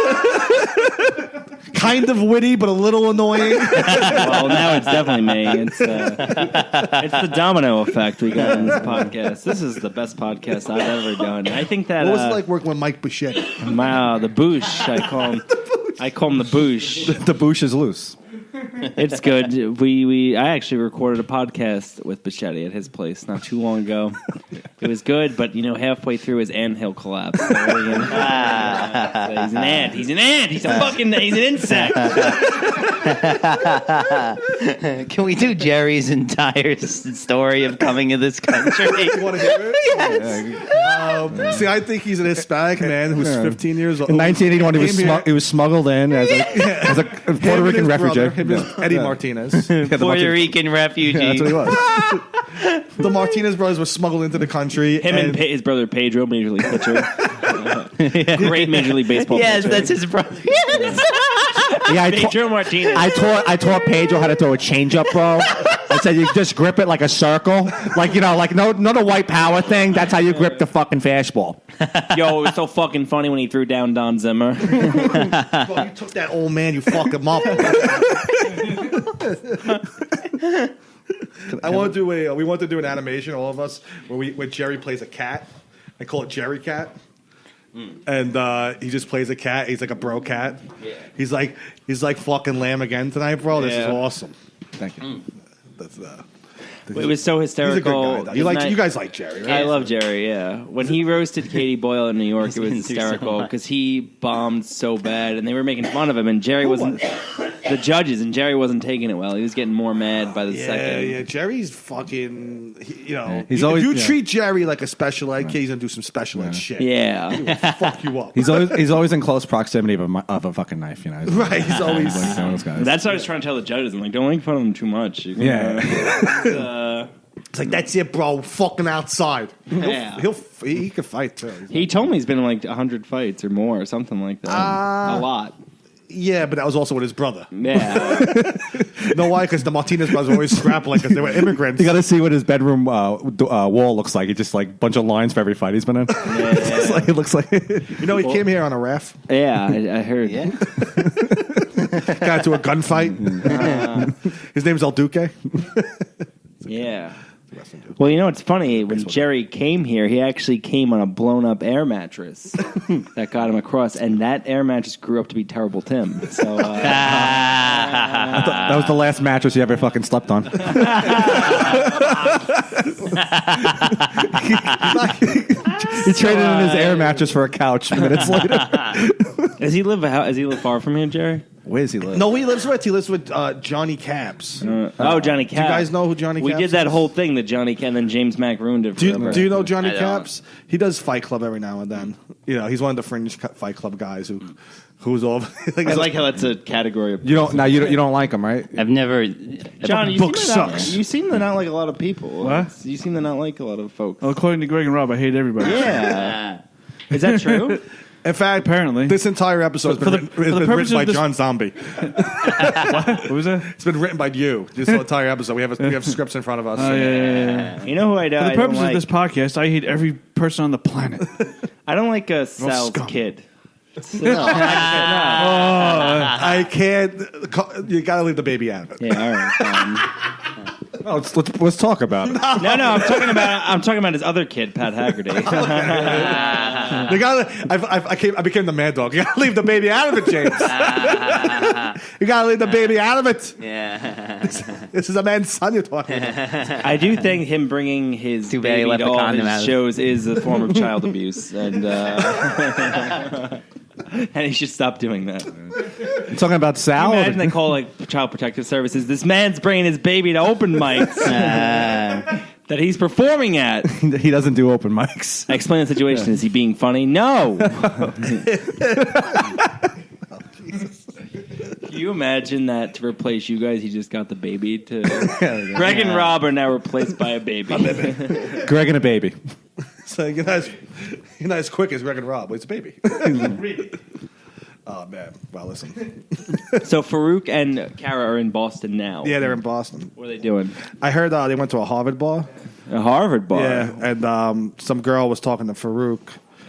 Kind of witty, but a little annoying. Well, now it's definitely me. It's the domino effect we got in this podcast. This is the best podcast I've ever done. I think that. What was it like working with Mike Bichetti? Wow, the Boosh. I call him. I call him the Boosh. The boosh is loose. It's good. I actually recorded a podcast with Bichetti at his place not too long ago. It was good, but halfway through his anthill collapsed. So he's an ant. He's an ant. He's an insect. Can we do Jerry's entire story of coming to this country? You want to hear it? Yes. See, I think he's an Hispanic man who's 15 years old. In 1981, he was smuggled in as a Puerto Rican refugee. Him and Eddie Martinez. Puerto Rican refugee. Yeah, that's what he was. The Martinez brothers were smuggled into the country. Him and his brother Pedro, Major League pitcher. Great Major League Baseball Yes, pitcher. that's his brother. Yes. Yeah, Pedro Martinez. I taught Pedro how to throw a changeup, bro. I said you just grip it like a circle, like not a white power thing. That's how you grip the fucking fastball. Yo, it was so fucking funny when he threw down Don Zimmer. Well, you took that old man, you fuck him up. We want to do an animation, all of us, where Jerry plays a cat. I call it Jerry Cat. And he just plays a cat. He's like a bro cat. Yeah. He's like fucking lamb again tonight, bro. This is awesome. Thank you. That's It was so hysterical. He's a good guy, though. You guys like Jerry, right? I love Jerry, yeah. When he roasted Katie Boyle in New York, it was hysterical because he bombed so bad, and they were making fun of him, and Jerry wasn't... the judges, and Jerry wasn't taking it well. He was getting more mad by the second. Yeah, Jerry's fucking. He's if always- you yeah. treat Jerry like a special ed kid, he's gonna do some special ed shit. Yeah. He'll fuck you up. He's always in close proximity of a fucking knife, you know. Right, he's always. Like one of those guys. That's what I was trying to tell the judges. I'm like, don't make fun of him too much. You're gonna- It's like that's it, bro. Fucking outside. Yeah. He can fight too. He told me he's been in like 100 fights or more, or something like that. A lot. Yeah, but that was also with his brother. Yeah. No, why? Because the Martinez brothers were always scrapping because they were immigrants. You got to see what his bedroom wall looks like. It's just like a bunch of lines for every fight he's been in. It's like, it looks like. He came here on a raft. Yeah, I heard. Yeah. Got into a gunfight. His name's El Duque. Yeah. Well, it's funny. When Jerry came here, he actually came on a blown-up air mattress that got him across, and that air mattress grew up to be Terrible Tim. So That was the last mattress he ever fucking slept on. He traded in his air mattress for a couch minutes later. Does he live far from here, Jerry? Where does he live? No, he lives with Johnny Caps. Johnny Caps. Do you guys know who Johnny We Caps did that is? who thing that Johnny and then James Mack ruined it forever. Do you know Johnny I don't. Caps? He does Fight Club every now and then. He's one of the fringe Fight Club guys who's all. I like how that's a category of. You don't like him, right? I've never. John, you seem to not like a lot of people. What? You seem to not like a lot of folks. Well, according to Greg and Rob, I hate everybody. Yeah. Is that true? In fact, Apparently. this entire episode has been written purpose by of this- John Zombie. What was that? It's been written by you. This whole entire episode. We have scripts in front of us. Oh, yeah. You know who I For the don't purpose like? of this podcast, I hate every person on the planet. I don't like Sal's scum. kid. I can't. You got to leave the baby out of it. Yeah, all right. Oh, let's talk about it. No, I'm talking about his other kid, Pat Haggerty. You gotta, I became the mad dog. You gotta leave the baby out of it, James. You gotta leave the baby out of it. Yeah. This is a man's son you're talking about. I do think him bringing his Too bad he baby left to the all condom his out. shows is a form of child abuse, and and he should stop doing that. I'm talking about Sal. Imagine they call like Child Protective Services. This man's bringing his baby to open mics that he's performing at. He doesn't do open mics. I explain the situation. Is he being funny? No. Can you imagine that to replace you guys? He just got the baby to. Greg and Rob are now replaced by a baby. Greg and a baby. So you're not as quick as Greg and Rob. But it's a baby. Oh man. Well, listen. So Farouk and Kara are in Boston now. Yeah, they're in Boston. What are they doing? I heard they went to a Harvard bar. A Harvard bar. Yeah, and some girl was talking to Farouk.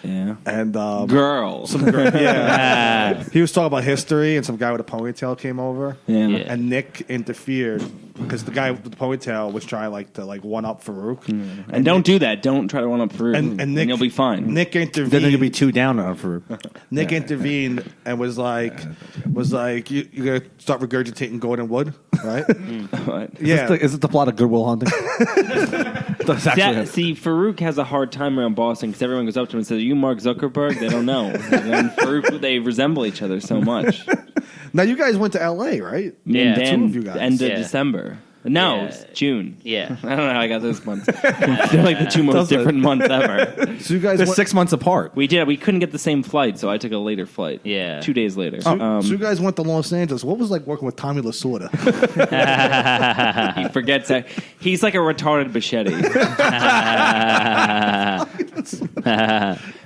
Yeah. And Girl. some girl, yeah, he was talking about history, and some guy with a ponytail came over. Yeah. Yeah. And Nick interfered because the guy with the ponytail was trying to one up Farouk. And don't do that. Don't try to one up Farouk. And Nick, you'll be fine. Nick intervened. Then you'll be too down on for. Nick intervened and was like, you gotta start regurgitating Gordon Wood, right? What? Yeah. Is it the plot of Good Will Hunting? That's actually See, Farouk has a hard time around Boston because everyone goes up to him and says, "Are you Mark Zuckerberg?" They don't know. And then Farouk, they resemble each other so much. Now you guys went to L.A., right? Me and Yeah. Dan, Two of you guys. end of Yeah. December. No, Yeah. it's June. Yeah. I don't know how I got those months. They're like the two most different months ever. So you guys They're went, 6 months apart. We couldn't get the same flight, so I took a later flight. Yeah. 2 days later. so you guys went to Los Angeles. What was it like working with Tommy Lasorda? He forgets that. He's like a retarded Bichetti.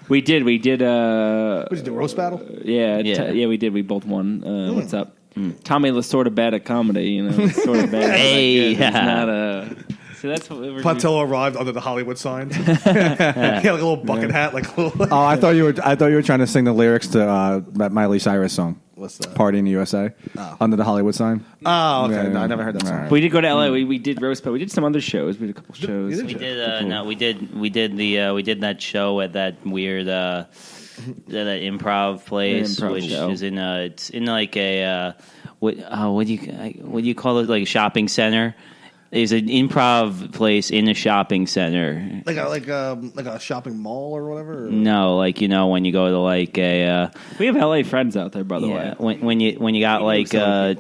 We did. What did you do, roast battle? Yeah, Yeah. we did. We both won. What's up? Tommy was sort of bad at comedy, sort of bad. Hey. He's not a. So that's what we're Pontillo arrived under the Hollywood sign. He had like a little bucket hat, like a little. Oh, I thought you were trying to sing the lyrics to that Miley Cyrus song. What's that? Party in the USA. Under the Hollywood sign. Oh, okay. Yeah, No, I yeah. never heard that song. All right. We did go to LA. We did roast, but we did some other shows. We did a couple shows. We did that show at that weird that improv place, The improv which show. is it's in like a what do you call it, like a shopping center There's an improv place in a shopping center. Like a shopping mall or whatever. Or? No, like when you go to like a We have LA friends out there, by the way. when you got like where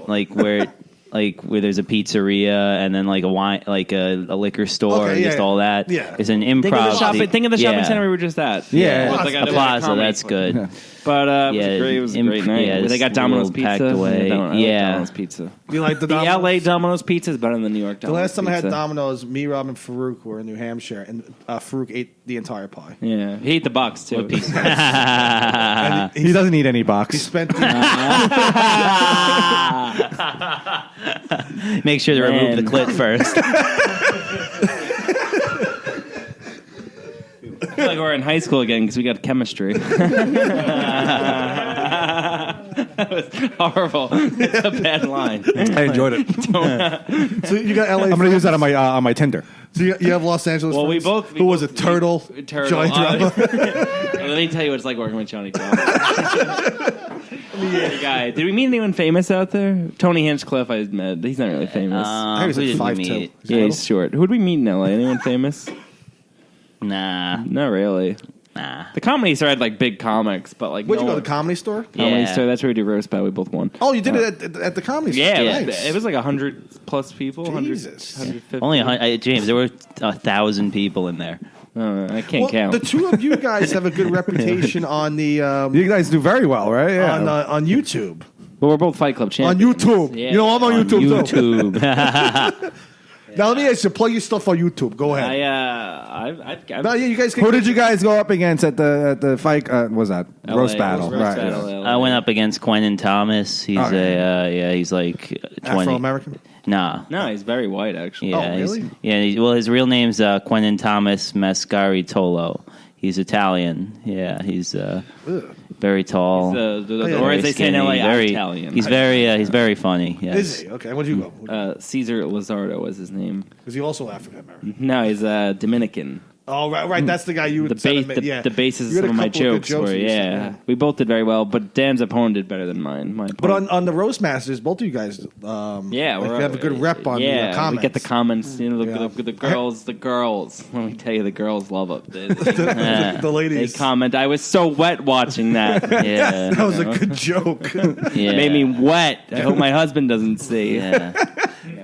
there's a pizzeria and then like a wine, like a liquor store, and just all that. Yeah. It's an improv. Think of the shopping center we were just at. Yeah. A plaza. That's good. Yeah. But it was a great night. Yeah, They got Domino's Pizza. packed away. I like Domino's Pizza. You like the The Domino's? LA Domino's Pizza is better than the New York The Domino's last time I had Pizza. Domino's, me, Rob, and Farouk were in New Hampshire, and Farouk ate the entire pie. Yeah, he ate the box too. And He doesn't eat any He box. spent. Make sure to remove the clit first. I feel like we're in high school again because we got chemistry. That was horrible. It's a bad line. I enjoyed it. So you got LA. I'm going to use that on my Tinder. So you have Los Angeles. Well, we friends? both. Who was it? Turtle. Johnny Drama. Let me tell you what it's like working with Johnny Drama. Guy. Did we meet anyone famous out there? Tony Hinchcliffe, I met. He's not really famous. I heard who he's did like we 5'2". meet? Yeah, he's short. Who did we meet in LA? Anyone famous? Nah. Not really. Nah. The Comedy Store had like big comics, but like Where'd you no go? one- The Comedy Store? Comedy Yeah. Store. That's where we do roast battle. We both won. Oh, you did it at the Comedy Store. Yeah, Nice. it was like 100 plus people. 100, Jesus. 150. Only James. There were 1,000 people in there. I can't Well, count. the two of you guys have a good reputation on the You guys do very well, right? Yeah. on YouTube. But we're both Fight Club On champions. YouTube. Yeah. You know, I'm on YouTube too. YouTube. Now let me ask you, plug your stuff on YouTube. Go ahead. No, yeah, you guys can. Who did you guys go up against at the fight? What was that LA, roast battle? roast Right. battle, yeah. LA. I went up against Quentin Thomas. He's he's like 20. Afro-American? Nah. No, he's very white actually. Yeah, Oh, really? His real name's Quentin Thomas Mascaritolo. He's Italian. Yeah, he's very tall. Or as they say in LA, very, Italian. He's very funny. Yes. Is he? Okay, where'd you go? Caesar Lizardo was his name. Is he also African-American? No, he's Dominican. Oh, right. That's the guy you The said. the basis You had of a my couple of good jokes were, you said, yeah. We both did very well, but Dan's opponent did better than mine. My But opponent. on the Roast Masters, both of you guys, yeah, we have a good rep on the comments. we get the comments. You know, Yeah. the girls. Let me tell you, the girls love it. the ladies. They comment. I was so wet watching that. Yeah. That was a good joke. Yeah. Made me wet. I hope my husband doesn't see. Yeah.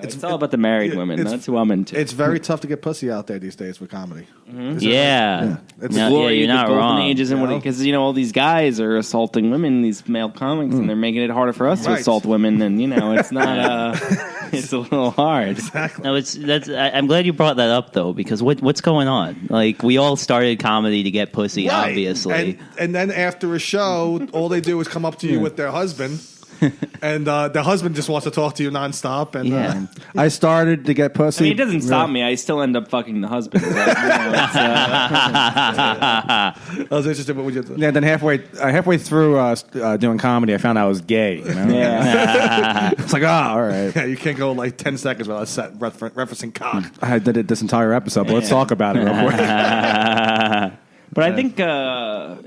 It's all about the married women. That's who I'm into. It's very tough to get pussy out there these days with comedy. Yeah. It's No, Glory, you're not the golden wrong. ages and what because all these guys are assaulting women, these male comics, and they're making it harder for us to Right. assault women. And it's not. It's a little hard. No, I'm glad you brought that up though, because what's going on? Like we all started comedy to get pussy, Right. obviously. And then after a show, all they do is come up to you with their husband. And their husband just wants to talk to you nonstop. And Yeah. I started to get pussy. I mean, it doesn't stop me. I still end up fucking the husband. Like, I was interested. What would you? Yeah, then halfway through doing comedy, I found I was gay. You know? yeah. It's like, all right. Yeah, you can't go like 10 seconds without referencing cock. I did it this entire episode, but let's talk about it real quick. But I think,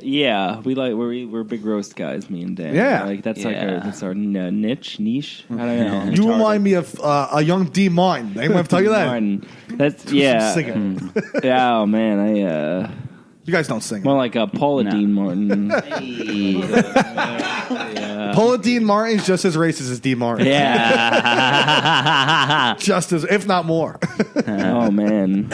we're big roast guys, me and Dan. Yeah. Like that's Yeah. that's our niche. I don't know. You remind me of a young D. Martin. Anyone ever tell you that? Martin. That's yeah. Singing. Yeah, oh man, You guys don't sing. more like Paula No. Dean Martin. Paula Dean Martin's just as racist as D. Martin. Yeah. Just as, if not more. Oh man.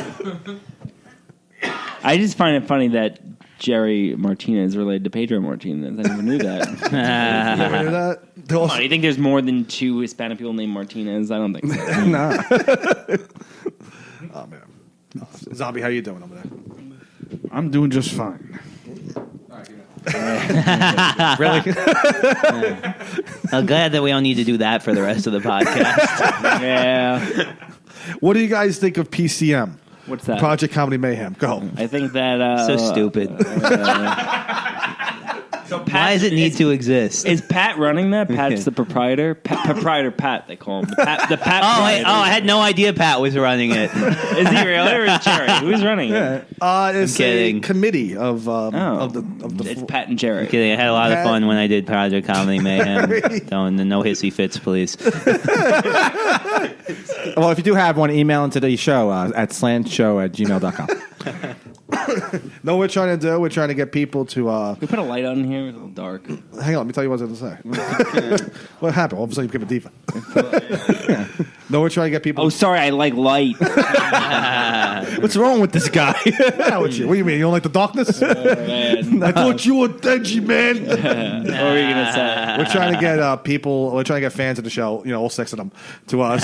I just find it funny that Jerry Martinez is related to Pedro Martinez. I never knew that. You ever hear that? They also- Do you think there's more than 2 Hispanic people named Martinez? I don't think so. No. Oh, man. Zombie, how you doing over there? I'm doing just fine. Really? I'm glad that we don't need to do that for the rest of the podcast. Yeah. What do you guys think of PCM? What's that? Project Comedy Mayhem. Go. I think that... So stupid. Why does it need to exist? Is Pat running that? Pat's the proprietor? Proprietor Pat, they call him. The Pat I had no idea Pat was running it. Is he really or is Jerry? Who's running it? It's kidding. a committee of the It's Pat and Jerry. Kidding. I had a lot of Pat- fun when I did Project Comedy Mayhem. No hissy fits, please. Well, if you do have one, email into the show at slantshow@gmail.com. No, we're trying to do. We're trying to get people to. We put a light on here. It's a little dark. Hang on, let me tell you what I was going to say. What happened? All of a sudden, you became a diva. No, we're trying to get people. Oh, sorry. I like light. What's wrong with this guy? What do you mean? You don't like the darkness? Man. I thought you were edgy, man. What were you gonna say? We're trying to get people. We're trying to get fans of the show. All 6 of them to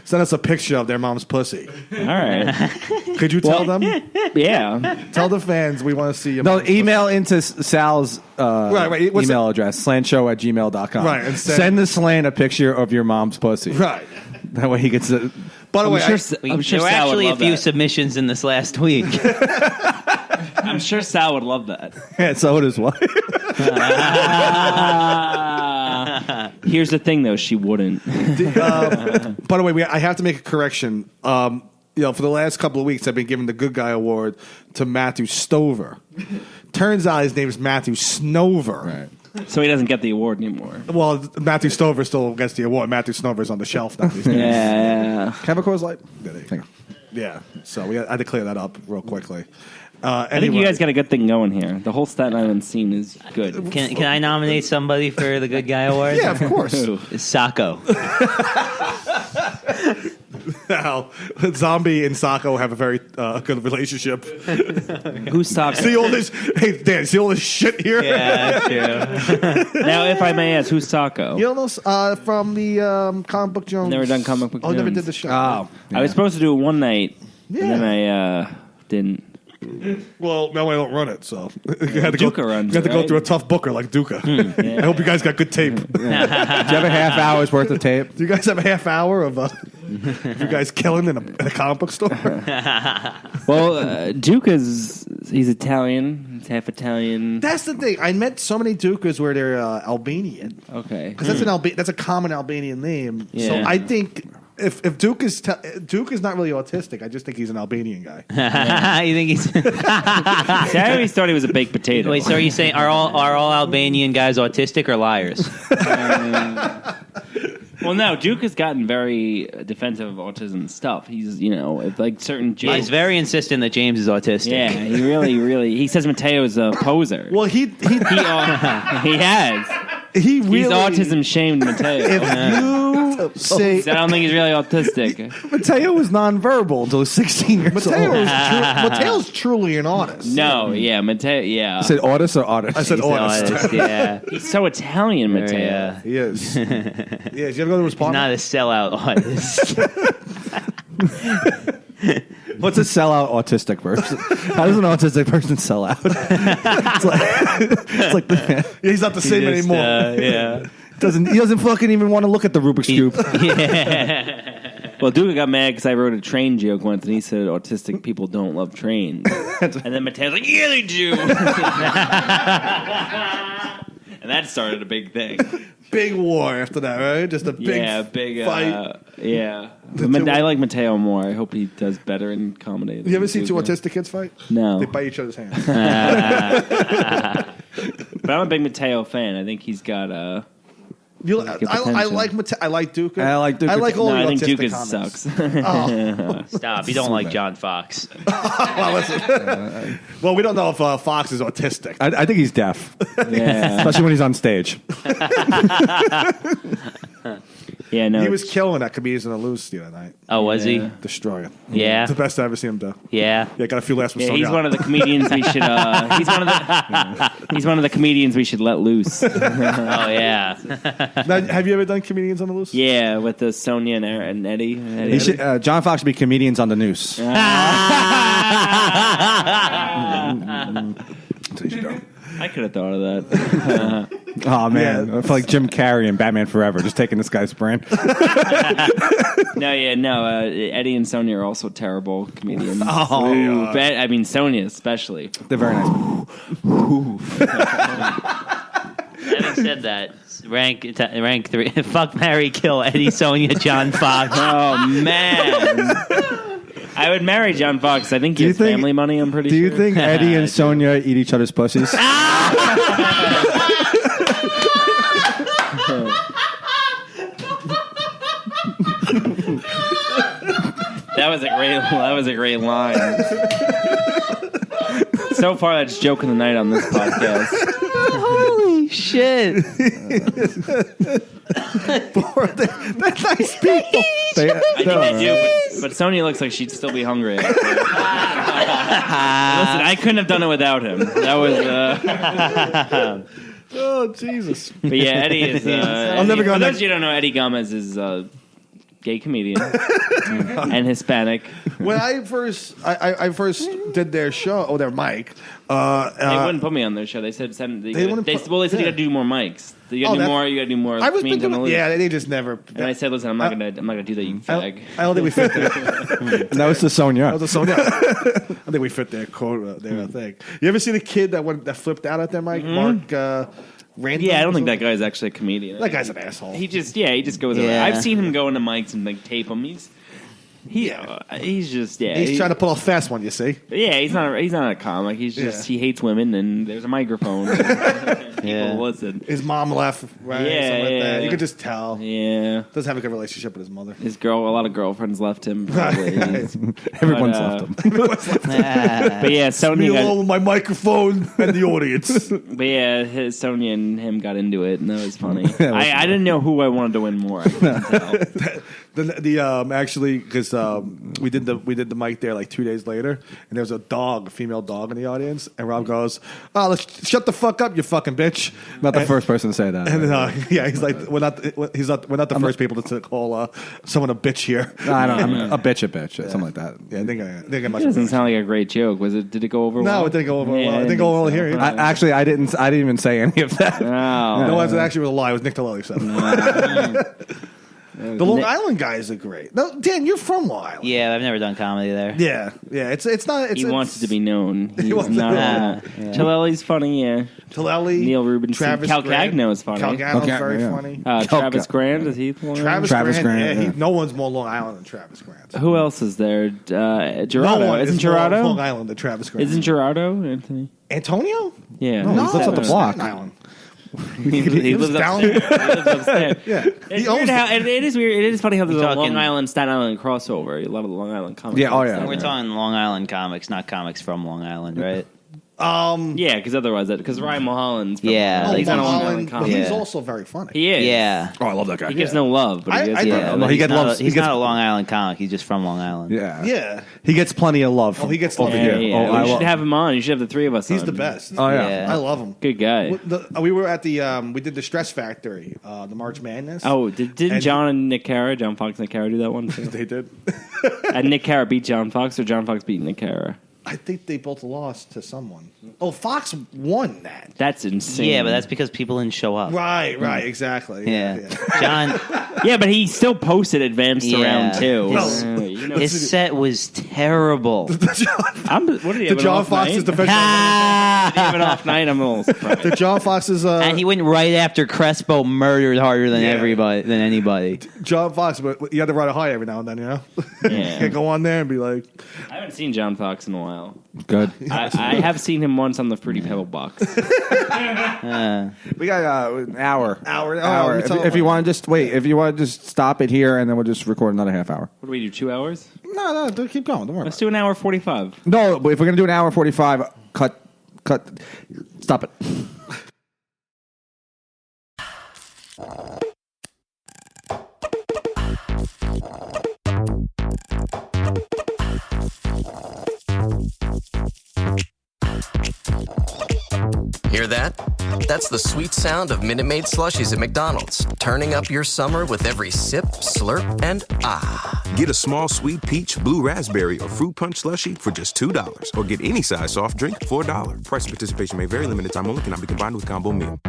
send us a picture of their mom's pussy. All right. Could you tell them? Yeah. Tell the fans we want to see your No, mom's email into Sal's Right, what's email address, slantshow@gmail.com. Right, and send the Slant a picture of your mom's pussy. pussy. Right. That way he gets it. By the way, I'm There sure were Sal would actually a love few that. submissions in this last week. I'm sure Sal would love that. Yeah, so does what? Here's the thing, though. She wouldn't. by the way, I have to make a correction. For the last couple of weeks, I've been giving the Good Guy Award to Matthew Stover. Turns out his name is Matthew Snover. Right. So he doesn't get the award anymore. Well, Matthew Stover still gets the award. Matthew Snover's on the shelf now. Yeah. Can I have a Coors Light? Yeah. So I had to clear that up real quickly. I think you guys got a good thing going here. The whole Staten Island scene is good. Can I nominate somebody for the Good Guy Award? Yeah, of course. Who? Sacco. Now, Zombie and Sacco have a very good relationship. Who's talking? See all this? Hey, Dan, see all this shit here? Yeah, that's true. Now, if I may ask, who's Taco? You don't know from the Comic Book Jones? Never done Comic Book never Jones. did the show. Oh. I was supposed to do it one night, Yeah. and then I didn't. Well, now I don't run it, so you had to go, Duca runs you had to it, go right? through a tough booker like Duca. I hope you guys got good tape. Do you have a half hour's worth of tape? Do you guys have a half hour of you guys killing in a comic book store? Well, Duke he's Italian. He's half Italian. That's the thing. I met so many Dukas where they're Albanian. Okay. Because that's a common Albanian name. So Yeah. I think if Duke is not really autistic, I just think he's an Albanian guy. You think he's? See, I always thought he was a baked potato. Wait, so are you saying are all Albanian guys autistic or liars? Well, no, Duke has gotten very defensive of autism stuff. He's, if, like certain jokes. He's very insistent that James is autistic. Yeah, he really. He says Mateo's a poser. Well, he he has. he really He's autism shamed Mateo. If you say I don't think he's really autistic. Mateo was nonverbal until he was 16 years old. Mateo's truly an artist. No, yeah, Mateo. Yeah, I said artist or artist? I said He's artist. honest, yeah. he's so Italian, Mateo. Yeah. He is. Yeah, did you ever go to his He's apartment? not a sellout artist. What's a sellout autistic person? How does an autistic person sell out? it's like Yeah, he's not the same anymore. Yeah. he doesn't fucking even want to look at the Rubik's Cube. Well, Duke got mad because I wrote a train joke once, and he said autistic people don't love trains. And then Mateo's like, yeah, they do. And that started a big thing. Big war after that, right? Just a big fight. Yeah. But I like Mateo more. I hope he does better in comedy. You ever seen two autistic kids fight? No. They bite each other's hands. But I'm a big Mateo fan. I think he's got I potential. like Duke. I like Duke. I like all No, I the think autistic Duke comics. sucks. Stop. You don't like John Fox. Well, listen. Well, we don't know if Fox is autistic. I think he's deaf, Yeah. especially when he's on stage. Yeah, no. He was killing that Comedians on the Loose the other night. Oh, was Yeah. Destroying. Yeah. It's the best I've ever seen him do. Yeah. Yeah, got a few laughs with Yeah, Sonia. he's one of the comedians we should. He's one of the comedians we should let loose. Oh, yeah. Now, have you ever done Comedians on the Loose? Yeah, with the Sonia and Eddie. He should, John Fox should be comedians on the noose. I could have thought of that. Oh man, Yeah. I feel like Jim Carrey and Batman Forever, just taking this guy's brand. No. Eddie and Sonia are also terrible comedians. Oh, I mean, Sonia especially. They're very nice. Having said that, rank 3. Fuck, marry, kill Eddie, Sonia, John Fox. Oh man. I would marry John Fox. I think he has family money. I'm pretty Do sure. you think Eddie and Sonia eat each other's pussies? a great line. So far, that's joke of the night on this podcast. Holy shit! That's nice people. I think they do, but Sonia looks like she'd still be hungry. Listen, I couldn't have done it without him. That was. Oh Jesus! But yeah, Eddie is. I'm never going. For those of you who don't know, Eddie Gomez is a gay comedian and Hispanic. When I first did their show, their mic. They wouldn't put me on their show. They said they said you got to do more mics. You got to do more. You got to do more. I was comedians on the list. yeah, they just never. And I said, listen, I'm not gonna do that. You fag. I don't think we fit there. And that was the Sonia. That was a Sonia. I think we fit their quota there. I think. You ever see the kid that flipped out at their mic, Mark? Random Yeah, I don't think that guy's actually a comedian. That guy's an asshole. He just goes. Yeah. I've seen him go into mics and like tape them. He's just He's trying to pull a fast one. You see? Yeah, he's not a comic. He's just he hates women and there's a microphone. People listen. His mom left. Right? Yeah, Something like yeah, that. You yeah. could just tell. Yeah, Doesn't have a good relationship with his mother. a lot of girlfriends left him. Probably. Everyone's left him. But yeah, Me Sonia. alone with my microphone and the audience. But yeah, Sonia and him got into it, and that was funny. I didn't know who I wanted to win more. I couldn't tell. Actually, because we did the mic there like 2 days later, and there was a female dog in the audience, and Rob goes, "Oh, let's shut the fuck up, you fucking bitch." Not the first person to say that. And then, he's like, we're not the first people to call someone a bitch here. I don't know. I'm a bitch, something like that. Yeah, I think I must. It doesn't sound like a great joke. Did it go over well? No, it didn't go over well. It didn't go well here. Actually, I didn't even say any of that. Oh. No, it actually was a lie. It was Nick Delelli said it. The Long Island guys are great. No, Dan, you're from Long Island. Yeah, I've never done comedy there. Yeah. It's not. He wants it to be known. He wants to be known. Talelli's funny, yeah. Talelli, Neil Rubinstein, Travis Calcagno is funny. Calcagno's very funny. Travis Grant, is he the one? Travis Grant. Yeah. No one's more Long Island than Travis Grant. Who else is there? Gerardo. No one Isn't is more Gerardo? Long Island than Travis Grant. Isn't Gerardo, Anthony? Antonio? Yeah. No, he lives up the block. Long Island. He lives down upstairs. He lives upstairs. Yeah. It's weird how, it is weird. It is funny how there's a talking- Long Island, Staten Island crossover. A lot of the Long Island comics. Yeah, oh, yeah. We're talking Long Island comics, not comics from Long Island, right? Yeah, because otherwise, because Ryan Mulholland's from Yeah, he's not a Long Mulholland, Island but comic. he's Yeah. also very funny. He is. Yeah. Oh, I love that guy. He gives no love, but he gives. Yeah, No, but he he's gets not loves- a- He's he gets- not a Long Island comic. He's just from Long Island. Yeah. Yeah. He gets plenty of love. Oh, he gets over love. here. Yeah. Oh, We should have him on. You should have the three of us. He's on. the best. Oh, yeah. Yeah. I love him. Good guy. We were at we did the Stress Factory, the March Madness. Oh, didn't And- John and Nick Cara, John Fox and Nick Cara do that one too? They did. And Nick Cara beat John Fox, or John Fox beat Nick Cara? I think they both lost to someone. Oh, Fox won that. That's insane. Yeah, but that's because people didn't show up. Right, exactly. Yeah. John, yeah, but he still posted advanced Yeah. around too. No. his set was terrible. What did he have? The an John off Fox's night? defense. Did he have an off night? I'm a little surprised. The John Fox's. And he went right after Crespo murdered harder than anybody. John Fox, but you had to ride a high every now and then, you know? Yeah. Can't go on there and be like, I haven't seen John Fox in a while. Good. I have seen him once on the Fruity Pebble box. We got an hour. Hour. If you want to just wait, if you want to just stop it here, and then we'll just record another half hour. What do we do? 2 hours? No, keep going. Don't worry. Let's do an hour 45. No, but if we're gonna do an hour 45, cut. Stop it. Hear that? That's the sweet sound of Minute Maid slushies at McDonald's, turning up your summer with every sip, slurp, and ah. Get a small sweet peach, blue raspberry, or fruit punch slushie for just $2. Or get any size soft drink for $1. Price and participation may vary. Limited time only. Cannot be combined with combo meal.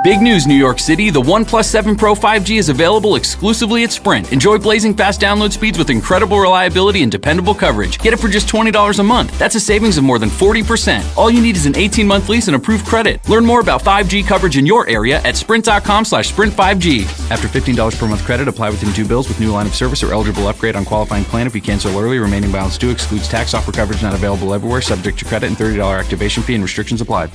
Big news, New York City. The OnePlus 7 Pro 5G is available exclusively at Sprint. Enjoy blazing fast download speeds with incredible reliability and dependable coverage. Get it for just $20 a month. That's a savings of more than 40%. All you need is an 18-month lease and approved credit. Learn more about 5G coverage in your area at sprint.com/sprint5G. After $15 per month credit, apply within 2 bills with new line of service or eligible upgrade on qualifying plan. If you cancel early, remaining balance due excludes tax. Offer coverage not available everywhere. Subject to credit and $30 activation fee and restrictions apply.